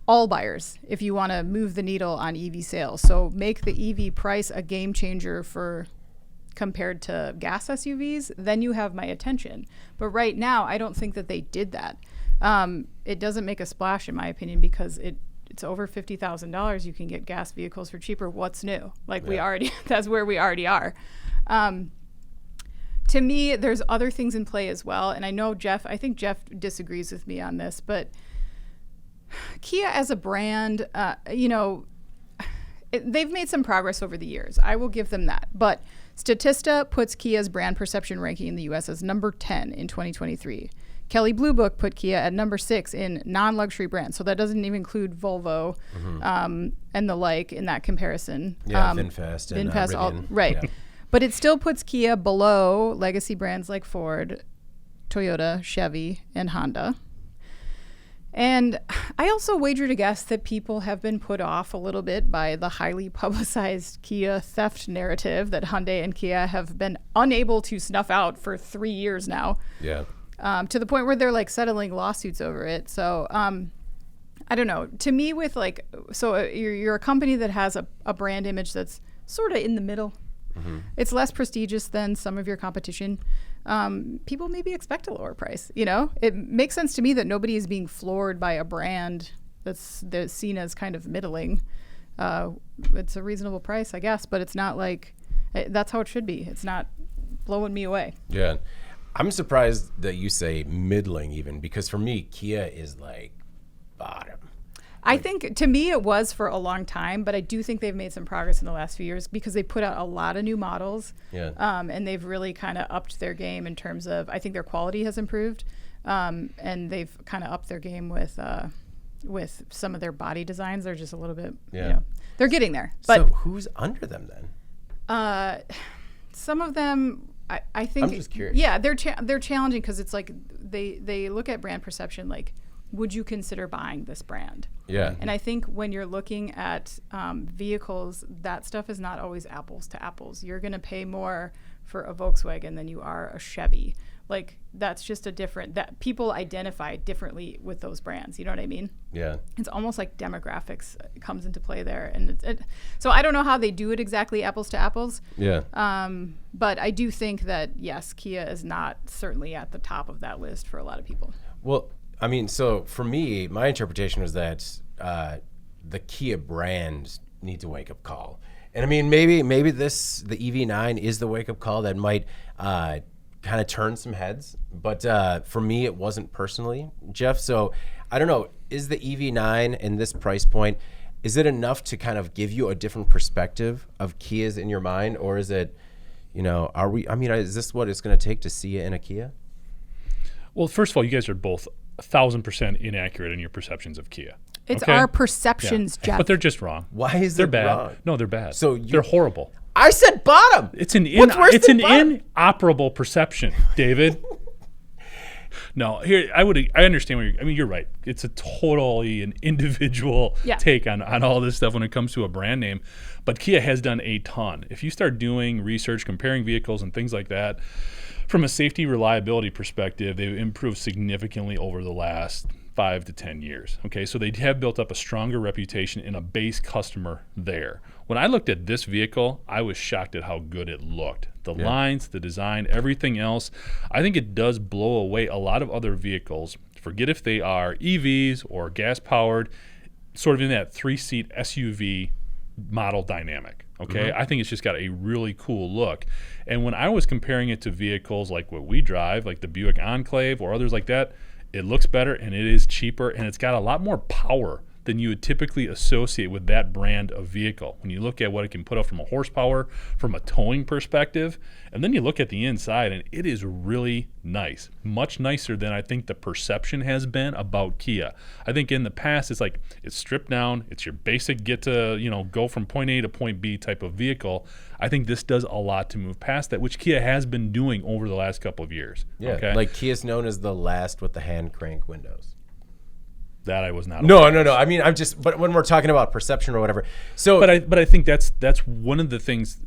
all buyers if you want to move the needle on EV sales. So make the EV price a game changer for compared to gas SUVs, then you have my attention. But right now, I don't think that they did that. It doesn't make a splash, in my opinion, because it's over $50,000. You can get gas vehicles for cheaper. What's new? That's where we already are. To me, there's other things in play as well. And I think Jeff disagrees with me on this, but Kia as a brand, they've made some progress over the years. I will give them that. But Statista puts Kia's brand perception ranking in the U.S. as number 10 in 2023. Kelley Blue Book put Kia at number 6 in non-luxury brands. So that doesn't even include Volvo and the like in that comparison. Yeah, VinFast and Rivian. Right. Yeah. But it still puts Kia below legacy brands like Ford, Toyota, Chevy, and Honda. And I also wager to guess that people have been put off a little bit by the highly publicized Kia theft narrative that Hyundai and Kia have been unable to snuff out for 3 years now. Yeah. To the point where they're like settling lawsuits over it. So I don't know. To me, you're a company that has a brand image that's sort of in the middle. Mm-hmm. It's less prestigious than some of your competition. People maybe expect a lower price. It makes sense to me that nobody is being floored by a brand that's seen as kind of middling. It's a reasonable price, I guess, but it's not like that's how it should be. It's not blowing me away. Yeah. I'm surprised that you say middling even, because for me, Kia is like bottom. I think, to me, it was for a long time, but I do think they've made some progress in the last few years because they put out a lot of new models. Yeah. And they've really kind of upped their game in terms of, I think their quality has improved. And they've kind of upped their game with some of their body designs. They're just a little bit, they're getting there. But so who's under them then? Some of them, I think. I'm just curious. Yeah, they're challenging because it's like they look at brand perception like, would you consider buying this brand? Yeah. And I think when you're looking at vehicles, that stuff is not always apples to apples. You're going to pay more for a Volkswagen than you are a Chevy. Like, that's just that people identify differently with those brands. You know what I mean? Yeah. It's almost like demographics comes into play there. And so I don't know how they do it exactly apples to apples. Yeah. But I do think that, yes, Kia is not certainly at the top of that list for a lot of people. Well, I mean, so for me, my interpretation was that the Kia brand needs a wake-up call. And I mean, maybe the EV9 is the wake-up call that might kind of turn some heads. But for me, it wasn't personally, Jeff. So I don't know, is the EV9 in this price point, is it enough to kind of give you a different perspective of Kias in your mind? Or is it, is this what it's going to take to see it in a Kia? Well, first of all, you guys are both 1,000% inaccurate in your perceptions of Kia. It's okay? our perceptions, Jeff. But they're just wrong. Why is they're it bad? wrong? No, they're bad. So they're horrible. I said bottom. It's an What's worse than bottom? inoperable perception, David. No, here I understand what you're right. It's a totally an individual take on all this stuff when it comes to a brand name. But Kia has done a ton. If you start doing research, comparing vehicles and things like that, from a safety reliability perspective, they've improved significantly over the last 5 to 10 years. Okay, so they have built up a stronger reputation in a base customer there. When I looked at this vehicle, I was shocked at how good it looked. The lines, the design, everything else. I think it does blow away a lot of other vehicles. Forget if they are EVs or gas-powered, sort of in that 3-seat SUV model dynamic. Okay, I think it's just got a really cool look. And when I was comparing it to vehicles like what we drive, like the Buick Enclave or others like that, it looks better and it is cheaper and it's got a lot more power than you would typically associate with that brand of vehicle. When you look at what it can put out from a horsepower, from a towing perspective, and then you look at the inside and it is really nice. Much nicer than I think the perception has been about Kia. I think in the past it's like it's stripped down, it's your basic get to, go from point A to point B type of vehicle. I think this does a lot to move past that, which Kia has been doing over the last couple of years. Yeah, okay? like Kia's known as the last with the hand crank windows. That I was not. No. I mean, but when we're talking about perception or whatever. So, but I think that's one of the things.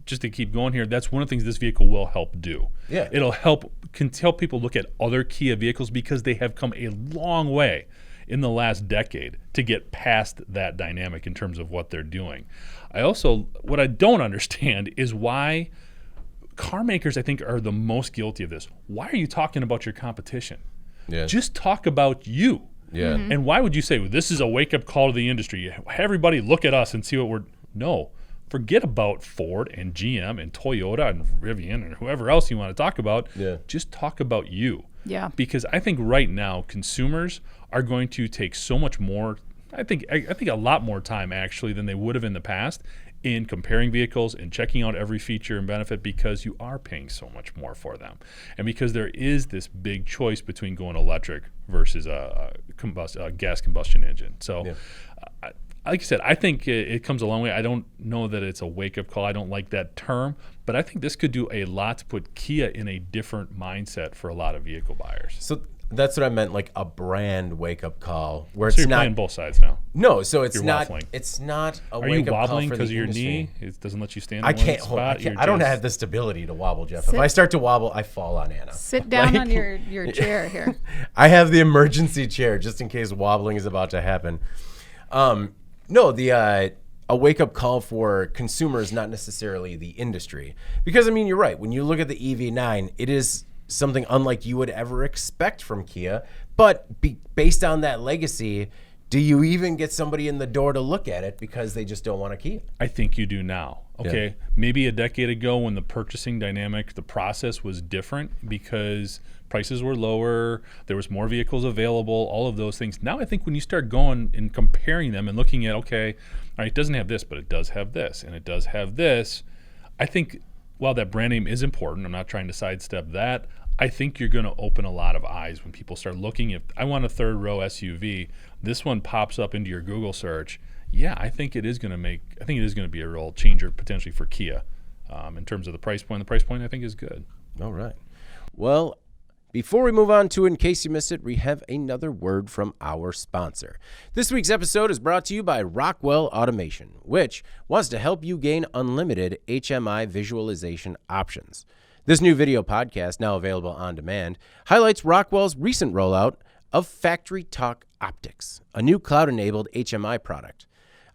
Just to keep going here, that's one of the things this vehicle will help do. Yeah, it'll help people look at other Kia vehicles because they have come a long way in the last decade to get past that dynamic in terms of what they're doing. What I don't understand is why car makers, I think, are the most guilty of this. Why are you talking about your competition? Yeah, just talk about you. Yeah. And why would you say, well, this is a wake-up call to the industry? Everybody look at us and see what we're... No. Forget about Ford and GM and Toyota and Rivian and whoever else you want to talk about. Yeah. Just talk about you. Yeah. Because I think right now consumers are going to take so much more, I think a lot more time actually than they would have in the past in comparing vehicles and checking out every feature and benefit because you are paying so much more for them. And because there is this big choice between going electric versus a gas combustion engine. So like I said, I think it comes a long way. I don't know that it's a wake-up call. I don't like that term. But I think this could do a lot to put Kia in a different mindset for a lot of vehicle buyers. So that's what I meant, like a brand wake-up call where so it's you're not playing both sides now. No, so it's You're not. waffling. It's not a Are you wake-up call wobbling for because the of your industry. knee? It doesn't let you stand. In I one can't. spot. You're I don't just- have this ability to wobble, Jeff. Sit- If I start to wobble, I fall on Anna. Sit down on your chair here. I have the emergency chair just in case wobbling is about to happen. A wake-up call for consumers, not necessarily the industry. Because, I mean, you're right. When you look at the EV9, it is something unlike you would ever expect from Kia. But based on that legacy, do you even get somebody in the door to look at it because they just don't want a Kia? I think you do now. Okay, maybe a decade ago when the purchasing dynamic, the process was different because prices were lower, there was more vehicles available, all of those things. Now I think when you start going and comparing them and looking at, okay, all right, it doesn't have this, but it does have this, and it does have this, I think while that brand name is important, I'm not trying to sidestep that, I think you're going to open a lot of eyes when people start looking. If I want a third row SUV, this one pops up into your Google search. Yeah, I think it is going to be a real changer potentially for Kia in terms of the price point. The price point I think is good. All right. Well, before we move on to In Case You Missed It, we have another word from our sponsor. This week's episode is brought to you by Rockwell Automation, which wants to help you gain unlimited HMI visualization options. This new video podcast, now available on demand, highlights Rockwell's recent rollout of FactoryTalk Optix, a new cloud-enabled HMI product.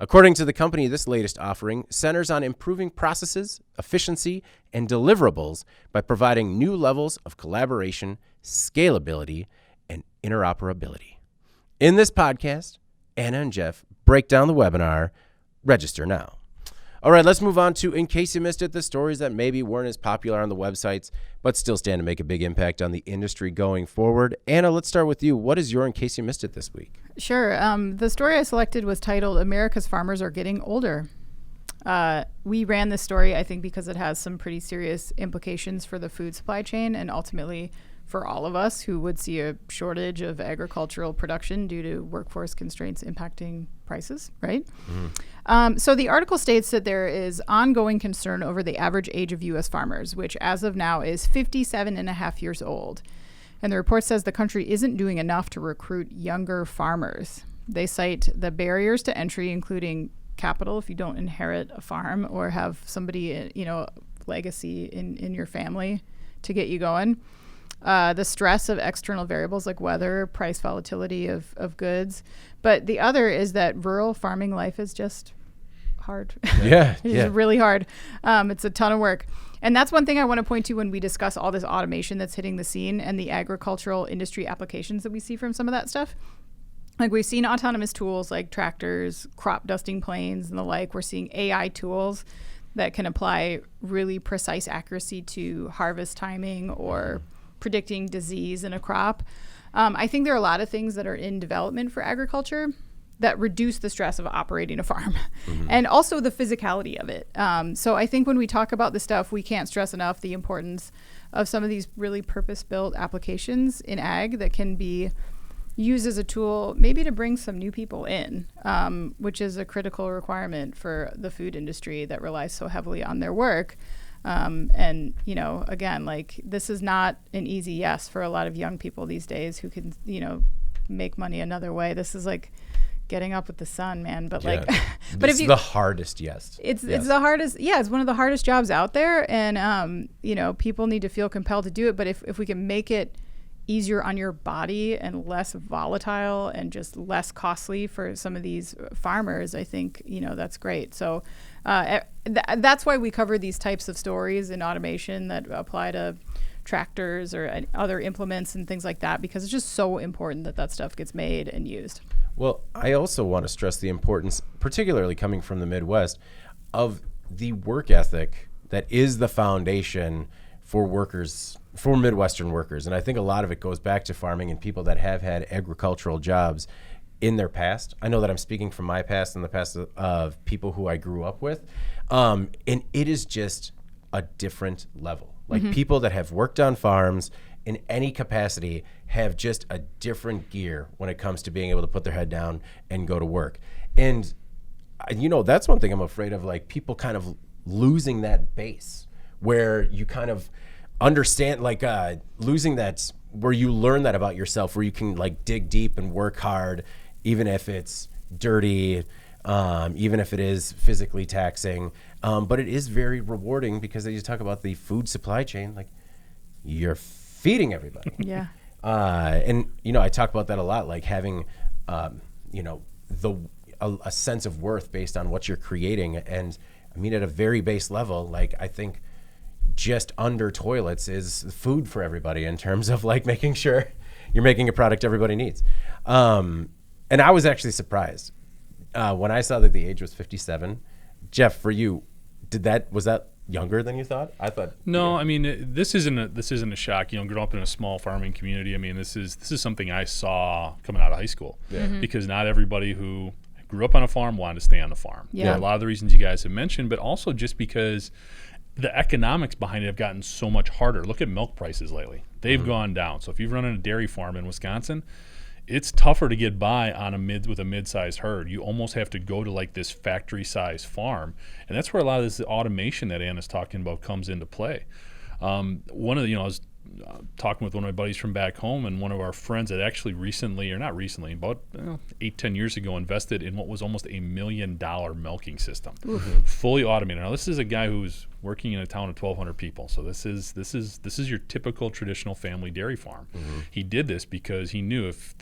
According to the company, this latest offering centers on improving processes, efficiency, and deliverables by providing new levels of collaboration, scalability, and interoperability. In this podcast, Anna and Jeff break down the webinar. Register now. All right, let's move on to, in case you missed it, the stories that maybe weren't as popular on the websites, but still stand to make a big impact on the industry going forward. Anna, let's start with you. What is your in case you missed it this week? Sure. The story I selected was titled America's Farmers Are Getting Older. We ran this story, I think, because it has some pretty serious implications for the food supply chain and ultimately for all of us who would see a shortage of agricultural production due to workforce constraints impacting prices, right? So the article states that there is ongoing concern over the average age of U.S. farmers, which as of now is 57 and a half years old. And the report says the country isn't doing enough to recruit younger farmers. They cite the barriers to entry, including capital if you don't inherit a farm or have somebody, legacy in your family to get you going. The stress of external variables like weather, price volatility of goods. But the other is that rural farming life is just hard. Yeah. It's really hard. It's a ton of work. And that's one thing I want to point to when we discuss all this automation that's hitting the scene and the agricultural industry applications that we see from some of that stuff. Like we've seen autonomous tools like tractors, crop dusting planes and the like. We're seeing AI tools that can apply really precise accuracy to harvest timing or predicting disease in a crop. I think there are a lot of things that are in development for agriculture that reduce the stress of operating a farm and also the physicality of it. So I think when we talk about this stuff, we can't stress enough the importance of some of these really purpose-built applications in ag that can be used as a tool maybe to bring some new people in, which is a critical requirement for the food industry that relies so heavily on their work. And, again, like this is not an easy yes for a lot of young people these days who can, make money another way. This is like getting up with the sun, man. But but it's the hardest, yes. It's the hardest. Yeah, it's one of the hardest jobs out there. And, people need to feel compelled to do it. But if we can make it easier on your body and less volatile and just less costly for some of these farmers, I think, that's great. So that's why we cover these types of stories in automation that apply to tractors or other implements and things like that, because it's just so important that stuff gets made and used. Well, I also want to stress the importance, particularly coming from the Midwest, of the work ethic that is the foundation for workers, for Midwestern workers. And I think a lot of it goes back to farming and people that have had agricultural jobs in their past. I know that I'm speaking from my past and the past of people who I grew up with. And it is just a different level. Like people that have worked on farms in any capacity have just a different gear when it comes to being able to put their head down and go to work. And, that's one thing I'm afraid of, like people kind of losing that base where you kind of understand, like losing that, where you learn that about yourself, where you can like dig deep and work hard, even if it's dirty, even if it is physically taxing. But it is very rewarding because as you talk about the food supply chain, like you're feeding everybody. Yeah. And, I talk about that a lot, like having, a sense of worth based on what you're creating. And I mean, at a very base level, like I think just under toilets is food for everybody in terms of like making sure you're making a product everybody needs. And I was actually surprised when I saw that the age was 57. Jeff, for you, was that younger than you thought? I thought. No, I mean this isn't a shock. Growing up in a small farming community. I mean, this is something I saw coming out of high school because not everybody who grew up on a farm wanted to stay on the farm. Yeah. A lot of the reasons you guys have mentioned, but also just because the economics behind it have gotten so much harder. Look at milk prices lately. They've gone down. So if you've run a dairy farm in Wisconsin, it's tougher to get by on with a mid-sized herd. You almost have to go to like this factory-sized farm. And that's where a lot of this automation that Anna's talking about comes into play. I was talking with one of my buddies from back home, and one of our friends that actually about 8-10 years ago invested in what was almost $1 million milking system, fully automated. Now this is a guy who's working in a town of 1,200 people. So this is your typical traditional family dairy farm. He did this because he knew if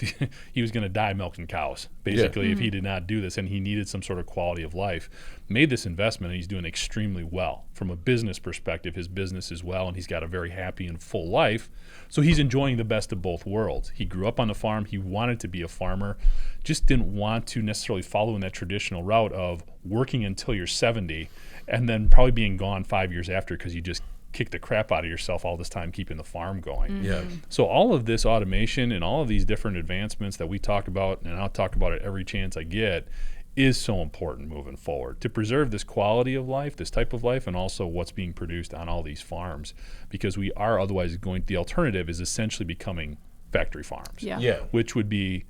he was going to die milking cows, basically, if he did not do this, and he needed some sort of quality of life. Made this investment, and he's doing extremely well. From a business perspective, his business is well, and he's got a very happy and full life. So he's enjoying the best of both worlds. He grew up on the farm. He wanted to be a farmer, just didn't want to necessarily follow in that traditional route of working until you're 70 and then probably being gone 5 years after because you just kicked the crap out of yourself all this time keeping the farm going. Yeah. So all of this automation and all of these different advancements that we talk about, and I'll talk about it every chance I get, is so important moving forward to preserve this quality of life, this type of life, and also what's being produced on all these farms, because we are otherwise going, the alternative is essentially becoming factory farms, which would be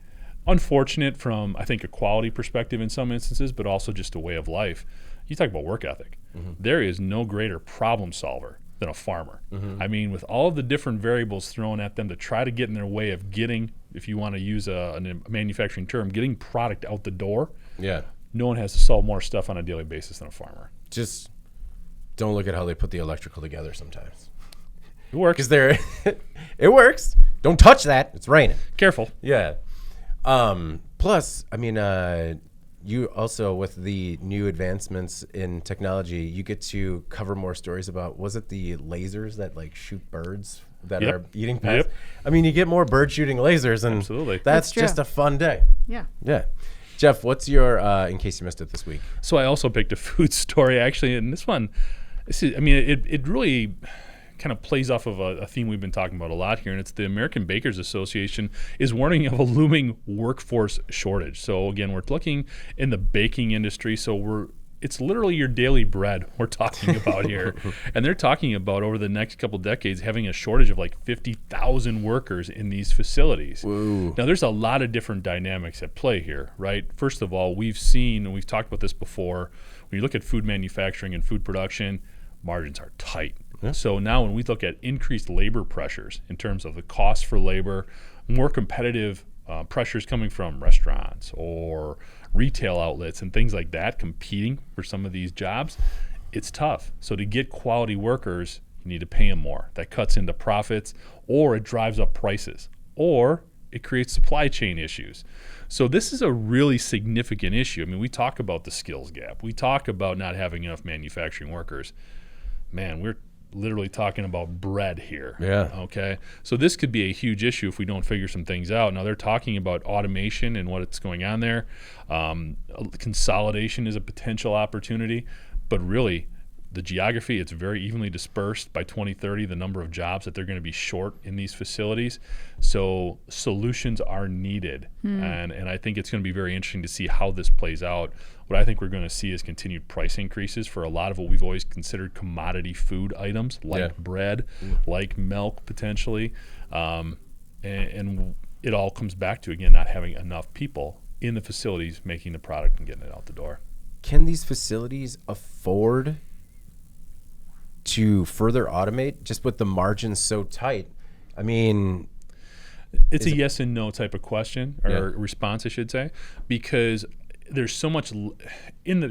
unfortunate from, I think, a quality perspective in some instances, but also just a way of life. You talk about work ethic. There is no greater problem solver than a farmer. I mean, with all of the different variables thrown at them to try to get in their way of getting, if you want to use a manufacturing term, getting product out the door. Yeah. No one has to solve more stuff on a daily basis than a farmer. Just don't look at how they put the electrical together sometimes. It works. Because they're it works. Don't touch that. It's raining. Careful. Yeah. Plus, I mean, you also, with the new advancements in technology, you get to cover more stories about, was it the lasers that like shoot birds that are eating pests? I mean, you get more bird shooting lasers, and absolutely, that's just a fun day. Yeah. Yeah. Jeff, what's your, in case you missed it this week? So I also picked a food story, actually, and this one, it really kind of plays off of a theme we've been talking about a lot here, and it's the American Bakers Association is warning of a looming workforce shortage. So again, we're looking in the baking industry, so it's literally your daily bread we're talking about here. And they're talking about over the next couple decades having a shortage of like 50,000 workers in these facilities. Whoa. Now, there's a lot of different dynamics at play here, right? First of all, we've seen, and we've talked about this before, when you look at food manufacturing and food production, margins are tight. Yeah. So now when we look at increased labor pressures in terms of the cost for labor, more competitive pressures coming from restaurants or retail outlets and things like that competing for some of these jobs, it's tough. So to get quality workers, you need to pay them more. That cuts into profits, or it drives up prices, or it creates supply chain issues. So this is a really significant issue. I mean, we talk about the skills gap. We talk about not having enough manufacturing workers. Man, we're literally talking about bread here. Yeah. Okay. So this could be a huge issue if we don't figure some things out. Now they're talking about automation and what's going on there. Consolidation is a potential opportunity, but really the geography, it's very evenly dispersed. By 2030, the number of jobs that they're going to be short in these facilities. So solutions are needed. And I think it's going to be very interesting to see how this plays out. What I think we're going to see is continued price increases for a lot of what we've always considered commodity food items, like bread, like milk potentially. And it all comes back to, again, not having enough people in the facilities making the product and getting it out the door. Can these facilities afford to further automate just with the margins so tight? I mean, it's a yes and no type of question, or response, I should say, because there's so much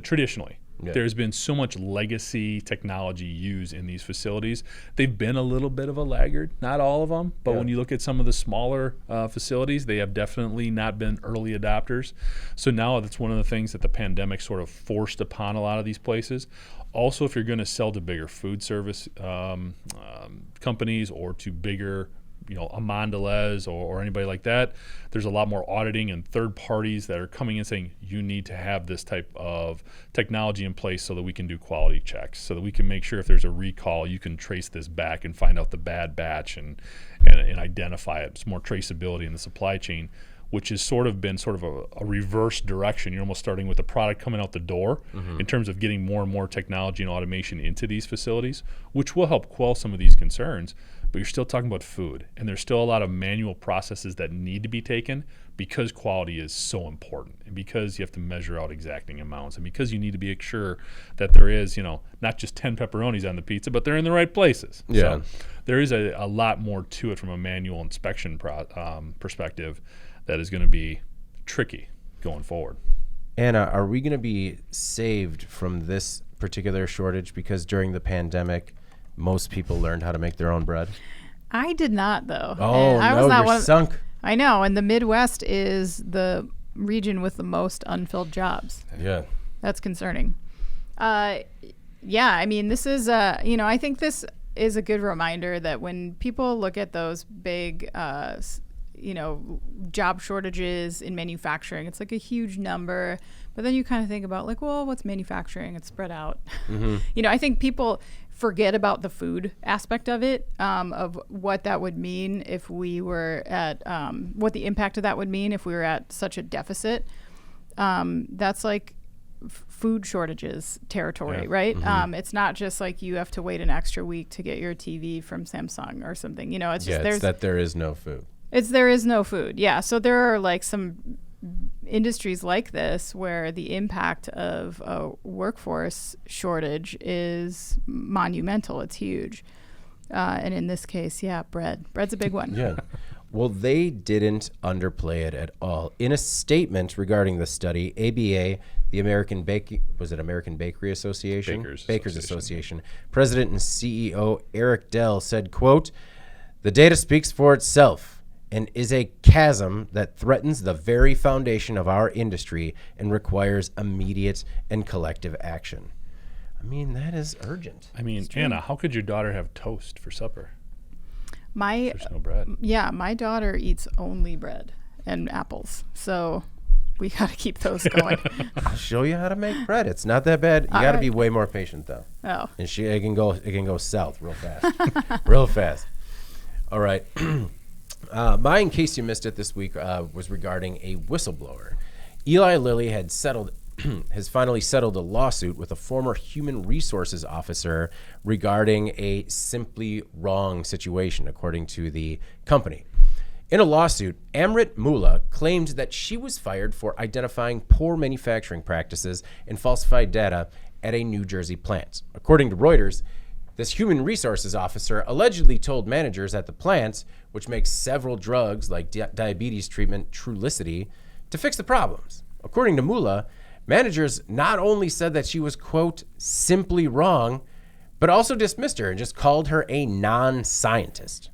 traditionally there's been so much legacy technology used in these facilities. They've been a little bit of a laggard, not all of them, but when you look at some of the smaller facilities, they have definitely not been early adopters. So now that's one of the things that the pandemic sort of forced upon a lot of these places. Also, if you're going to sell to bigger food service companies or to bigger, a Mondelez or anybody like that, there's a lot more auditing and third parties that are coming in saying you need to have this type of technology in place so that we can do quality checks, so that we can make sure if there's a recall, you can trace this back and find out the bad batch and identify it. It's more traceability in the supply chain, which has sort of been a reverse direction. You're almost starting with the product coming out the door in terms of getting more and more technology and automation into these facilities, which will help quell some of these concerns. But you're still talking about food, and there's still a lot of manual processes that need to be taken because quality is so important, and because you have to measure out exacting amounts, and because you need to be sure that there is, not just 10 pepperonis on the pizza, but they're in the right places. Yeah. So there is a lot more to it from a manual inspection perspective that is going to be tricky going forward. Anna, are we going to be saved from this particular shortage because during the pandemic, most people learned how to make their own bread? I did not, though. Oh, And I no, was not you're one of- sunk. I know, and the Midwest is the region with the most unfilled jobs. Yeah. That's concerning. Yeah, I mean, this is, I think this is a good reminder that when people look at those big, job shortages in manufacturing, it's like a huge number. But then you kind of think about like, well, what's manufacturing? It's spread out. Mm-hmm. I think people forget about the food aspect of it, of what that would mean if we were at, what the impact of that would mean if we were at such a deficit. That's like food shortages territory, Yeah. right? Mm-hmm. It's not just like you have to wait an extra week to get your TV from Samsung or something. It's just It's that there is no food. there is no food. Yeah. So there are like some industries like this where the impact of a workforce shortage is monumental. It's huge. And in this case, yeah, bread's a big one. Yeah. Well, they didn't underplay it at all. In a statement regarding the study, ABA, the American Bakery Association? Bakers Association. President and CEO Eric Dell said, quote, "The data speaks for itself and is a chasm that threatens the very foundation of our industry and requires immediate and collective action." I mean, that is urgent. I mean, Anna, how could your daughter have toast for supper? My There's no bread. my daughter eats only bread and apples. So we got to keep those going. I'll show you how to make bread. It's not that bad. You All got to right. be way more patient, though. Oh. And it can go south real fast. Real fast. All right. My, in case you missed it this week, was regarding a whistleblower. Eli Lilly has finally settled a lawsuit with a former human resources officer regarding a simply wrong situation, according to the company. In a lawsuit, Amrit Mullah claimed that she was fired for identifying poor manufacturing practices and falsified data at a New Jersey plant. According to Reuters, this human resources officer allegedly told managers at the plant, which makes several drugs like diabetes treatment Trulicity, to fix the problems. According to Mullah, managers not only said that she was, quote, simply wrong, but also dismissed her and just called her a non-scientist.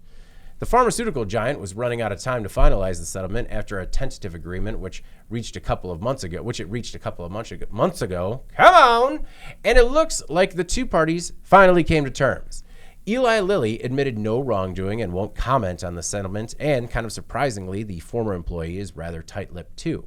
The pharmaceutical giant was running out of time to finalize the settlement after a tentative agreement, which it reached a couple of months ago. Come on! And it looks like the two parties finally came to terms. Eli Lilly admitted no wrongdoing and won't comment on the settlement, and kind of surprisingly, the former employee is rather tight-lipped too.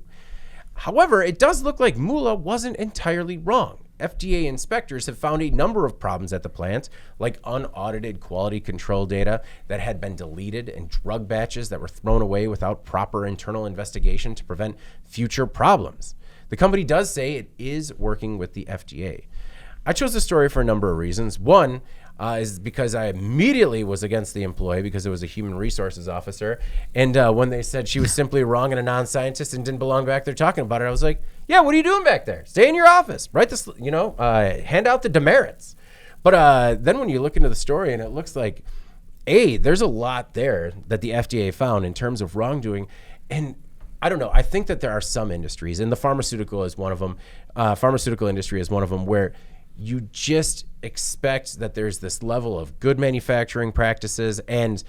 However, it does look like Mullah wasn't entirely wrong. FDA inspectors have found a number of problems at the plant, like unaudited quality control data that had been deleted and drug batches that were thrown away without proper internal investigation to prevent future problems. The company does say it is working with the FDA. I chose this story for a number of reasons. One is because I immediately was against the employee because it was a human resources officer. And when they said she was simply wrong and a non-scientist and didn't belong back there talking about it, I was like, yeah, what are you doing back there? Stay in your office. Write this, hand out the demerits. But then when you look into the story and it looks like, there's a lot there that the FDA found in terms of wrongdoing. And I don't know. I think that there are some industries, and the pharmaceutical is one of them. Pharmaceutical industry is one of them where you just expect that there's this level of good manufacturing practices and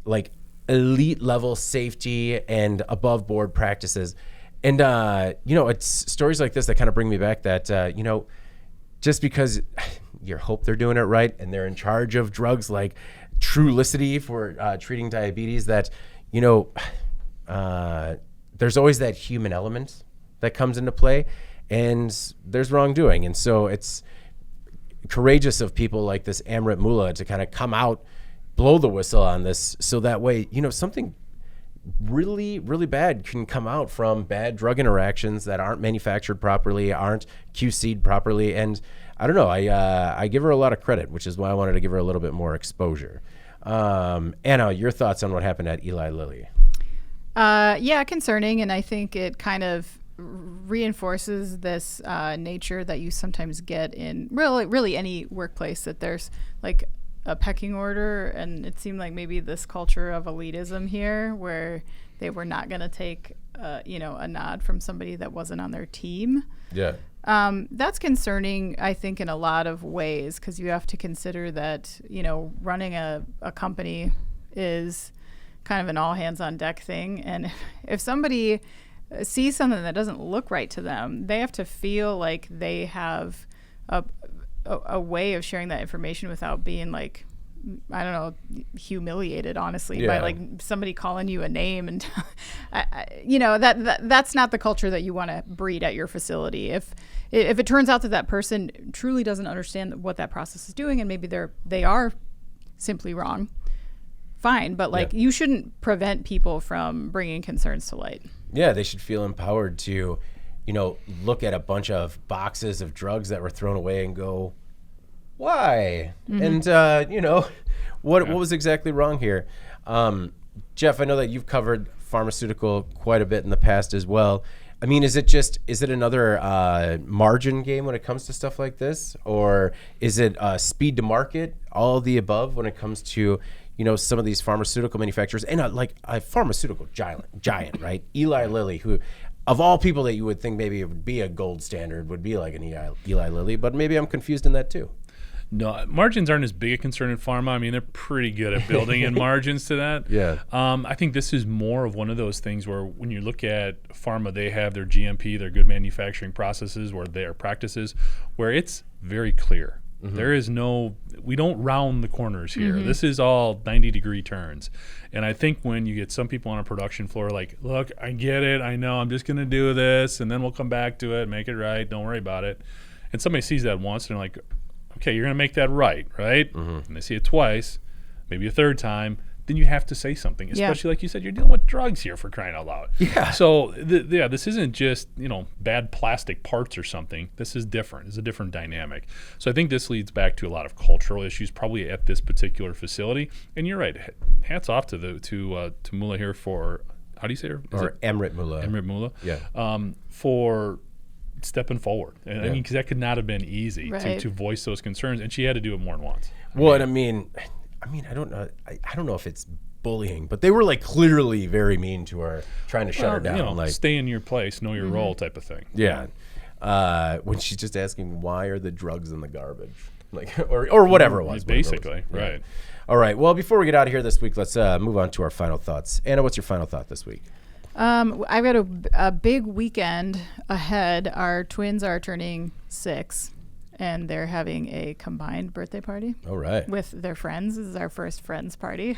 like elite level safety and above board practices. And, it's stories like this that kind of bring me back that, just because you hope they're doing it right and they're in charge of drugs like Trulicity for treating diabetes, that, there's always that human element that comes into play, and there's wrongdoing. And so it's courageous of people like this Amrit Mullah to kind of come out, blow the whistle on this, so that way, something really, really bad can come out from bad drug interactions that aren't manufactured properly, aren't QC'd properly. And I don't know, I give her a lot of credit, which is why I wanted to give her a little bit more exposure. Anna, your thoughts on what happened at Eli Lilly? Yeah, concerning. And I think it kind of reinforces this nature that you sometimes get in really any workplace, that there's like a pecking order, and it seemed like maybe this culture of elitism here where they were not going to take a nod from somebody that wasn't on their team. Yeah. That's concerning, I think, in a lot of ways, because you have to consider that, running a company is kind of an all hands on deck thing. And if somebody sees something that doesn't look right to them, they have to feel like they have a way of sharing that information without being like, I don't know, humiliated, honestly, by like somebody calling you a name. And, that's not the culture that you want to breed at your facility. If it turns out that person truly doesn't understand what that process is doing, and maybe they are simply wrong, fine. But you shouldn't prevent people from bringing concerns to light. Yeah, they should feel empowered to, look at a bunch of boxes of drugs that were thrown away and go, why? And, what was exactly wrong here? Jeff, I know that you've covered pharmaceutical quite a bit in the past as well. I mean, is it another margin game when it comes to stuff like this? Or is it speed to market, all of the above when it comes to, some of these pharmaceutical manufacturers and like a pharmaceutical giant, right? Eli Lilly, who of all people that you would think maybe it would be a gold standard, would be like an Eli Lilly, but maybe I'm confused in that too. No, margins aren't as big a concern in pharma. I mean, they're pretty good at building in margins to that. Yeah. I think this is more of one of those things where when you look at pharma, they have their GMP, their good manufacturing processes, where their practices, where it's very clear. There is we don't round the corners here. This is all 90-degree turns. And I think when you get some people on a production floor like, look, I get it. I know I'm just going to do this, and then we'll come back to it, make it right. Don't worry about it. And somebody sees that once, and they're like, okay, you're going to make that right? And they see it twice, maybe a third time, then you have to say something, especially like you said, you're dealing with drugs here, for crying out loud. Yeah. So, this isn't just, bad plastic parts or something. This is different. It's a different dynamic. So I think this leads back to a lot of cultural issues probably at this particular facility. And you're right. Hats off to Mula here for, how do you say her? Emrit Mula. Emrit Mula. Yeah. For stepping forward. And I mean, because that could not have been easy to voice those concerns. And she had to do it more than once. I mean, I don't know. I don't know if it's bullying, but they were like clearly very mean to her, trying to shut her down. Like, stay in your place, know your role type of thing. Yeah. When she's just asking, why are the drugs in the garbage? Like, or whatever it was. Basically, right. Yeah. All right. Well, before we get out of here this week, let's move on to our final thoughts. Anna, what's your final thought this week? I've got a big weekend ahead. Our twins are turning 6. And they're having a combined birthday party. All right. With their friends. This is our first friends party.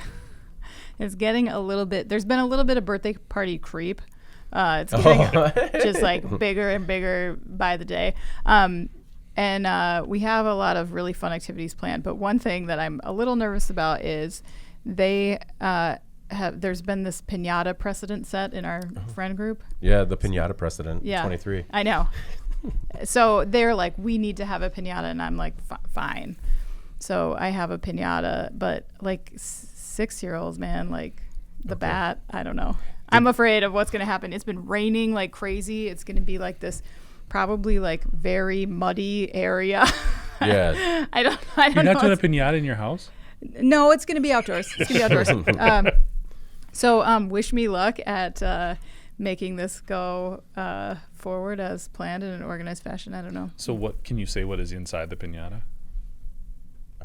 It's getting a little bit, there's been a little bit of birthday party creep. It's getting just like bigger and bigger by the day. And we have a lot of really fun activities planned. But one thing that I'm a little nervous about is there's been this piñata precedent set in our friend group. Yeah, the piñata precedent, 23. I know. So they're like, we need to have a piñata, and I'm like, fine. So I have a piñata, but like 6-year-olds, man, like the bat, I don't know. I'm afraid of what's going to happen. It's been raining like crazy. It's going to be like this probably like very muddy area. Yeah. I don't You're know. not doing a piñata in your house? No, it's going to be outdoors. It's going to be outdoors. So wish me luck at making this go forward as planned in an organized fashion. I don't know. So what can you say? What is inside the piñata?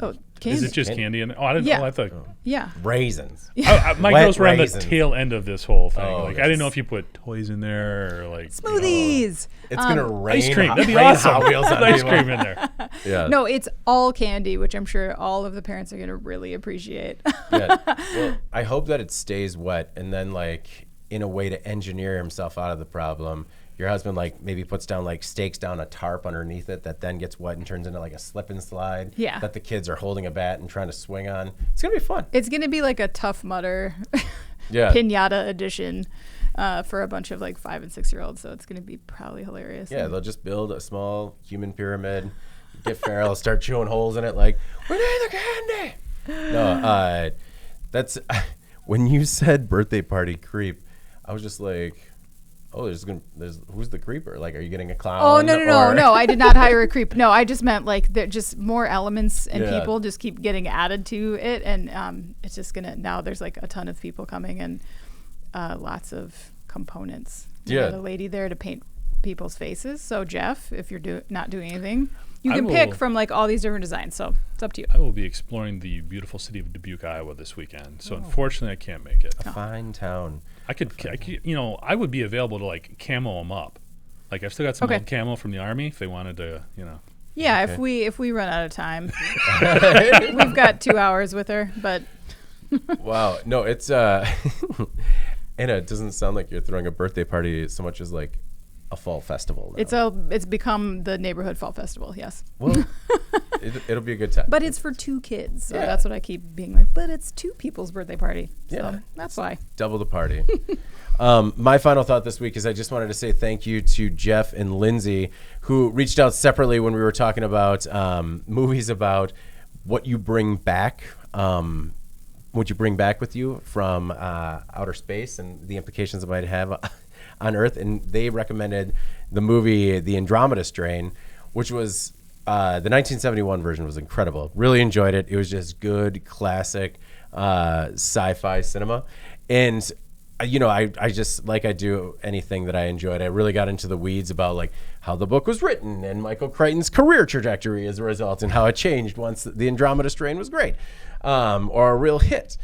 Oh, candy. Is it just candy? I didn't know. I thought. Yeah. Raisins. My girls were on the tail end of this whole thing. I didn't know if you put toys in there or like smoothies. It's gonna rain ice cream. That'd be rain awesome. Hot Wheels on ice people. cream in there. Yeah. No, it's all candy, which I'm sure all of the parents are gonna really appreciate. Yeah. Well, I hope that it stays wet, and then like in a way to engineer himself out of the problem, your husband like maybe puts down like stakes down a tarp underneath it that then gets wet and turns into like a slip and slide. Yeah. That the kids are holding a bat and trying to swing on. It's gonna be fun. It's gonna be like a Tough Mudder piñata edition for a bunch of like 5 and 6-year-olds. So it's gonna be probably hilarious. Yeah, they'll just build a small human pyramid, get Farrell, start chewing holes in it like, we need the candy. No, that's when you said birthday party creep, I was just like, oh, there's who's the creeper? Like, are you getting a clown? Oh, no. I did not hire a creep. No, I just meant like just more elements and people just keep getting added to it. And it's just now there's like a ton of people coming and lots of components. Yeah. The lady there to paint people's faces. So Jeff, if you're not doing anything, you I can will- pick from like all these different designs. So it's up to you. I will be exploring the beautiful city of Dubuque, Iowa this weekend. So unfortunately, I can't make it. A fine town. I could, I would be available to like camo them up. Like I've still got some Okay. old camo from the Army if they wanted to, Yeah, Okay. if we run out of time, we've got 2 hours with her. But Wow. No, it's Anna, it doesn't sound like you're throwing a birthday party so much as like a fall festival now. it's become the neighborhood fall festival. Yes, Well, it'll be a good time. but it's for 2 kids. So Yeah. that's what I keep being like. But it's 2 people's birthday party. So Yeah. that's why. Double the party. My final thought this week is I just wanted to say thank you to Jeff and Lindsay, who reached out separately when we were talking about movies about what you bring back, what you bring back with you from outer space and the implications it might have on Earth. And they recommended the movie The Andromeda Strain, which was the 1971 version was incredible. Really enjoyed it. It was just good, classic sci-fi cinema. And I just, like I do anything that I enjoyed, I really got into the weeds about like how the book was written and Michael Crichton's career trajectory as a result and how it changed once the Andromeda Strain was great, or a real hit.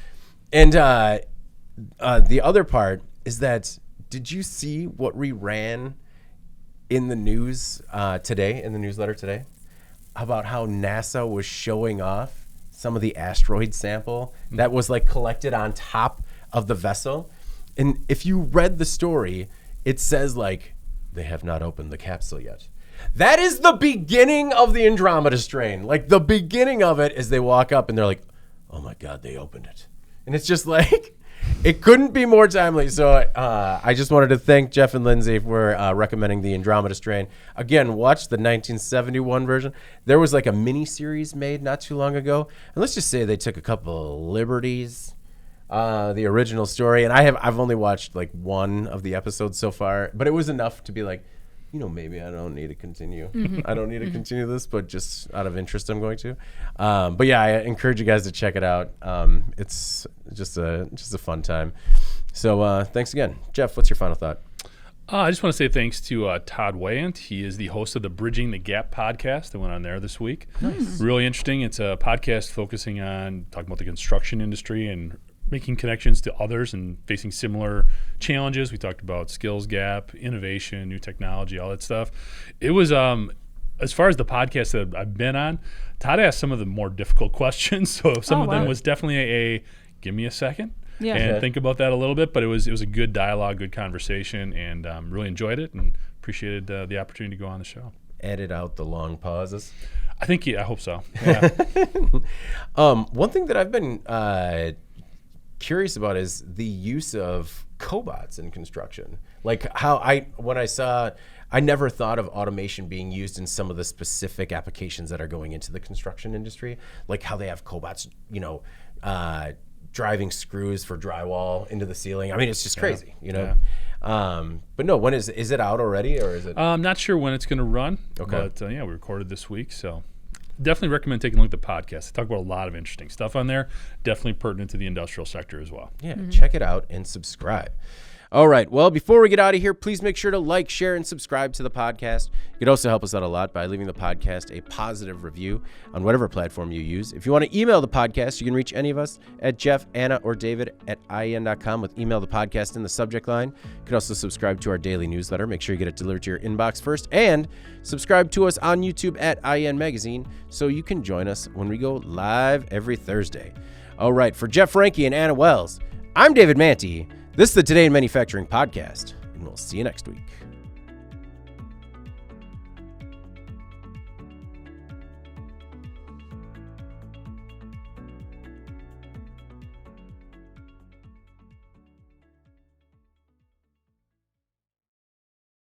And the other part is that, did you see what we ran in the news today, in the newsletter today, about how NASA was showing off some of the asteroid sample that was like collected on top of the vessel? And if you read the story, it says like, they have not opened the capsule yet. That is the beginning of the Andromeda Strain. Like the beginning of it is they walk up and they're like, oh my God, they opened it. And it's just like, it couldn't be more timely. So I just wanted to thank Jeff and Lindsay for recommending the Andromeda Strain. Again, watch the 1971 version. There was like a mini series made not too long ago. And let's just say they took a couple of liberties. The original story, and I've only watched like one of the episodes so far, but it was enough to be like, maybe I don't need to continue. I don't need to continue this, but just out of interest, I'm going to. But yeah, I encourage you guys to check it out. It's just a fun time. So thanks again, Jeff. What's your final thought? I just want to say thanks to Todd Wayant. He is the host of the Bridging the Gap podcast that went on there this week. Nice. Really interesting. It's a podcast focusing on talking about the construction industry and making connections to others and facing similar challenges. We talked about skills gap, innovation, new technology, all that stuff. It was, as far as the podcast that I've been on, Todd asked some of the more difficult questions. So some of them was definitely a give me a second and think about that a little bit. But it was a good dialogue, good conversation, and really enjoyed it and appreciated the opportunity to go on the show. Edit out the long pauses. I hope so. Yeah. One thing that I've been curious about is the use of cobots in construction. Like how I never thought of automation being used in some of the specific applications that are going into the construction industry, like how they have cobots, driving screws for drywall into the ceiling. I mean, it's just crazy, Yeah. But no, when is it out already, or is it? I'm not sure when it's going to run. Okay. But we recorded this week, so definitely recommend taking a look at the podcast. I talk about a lot of interesting stuff on there, definitely pertinent to the industrial sector as well. Yeah, check it out and subscribe. All right. Well, before we get out of here, please make sure to like, share, and subscribe to the podcast. You could also help us out a lot by leaving the podcast a positive review on whatever platform you use. If you want to email the podcast, you can reach any of us at Jeff, Anna, or David at IEN.com with email the podcast in the subject line. You can also subscribe to our daily newsletter. Make sure you get it delivered to your inbox first. And subscribe to us on YouTube at IEN Magazine so you can join us when we go live every Thursday. All right. For Jeff Franke and Anna Wells, I'm David Manti. This is the Today in Manufacturing podcast, and we'll see you next week.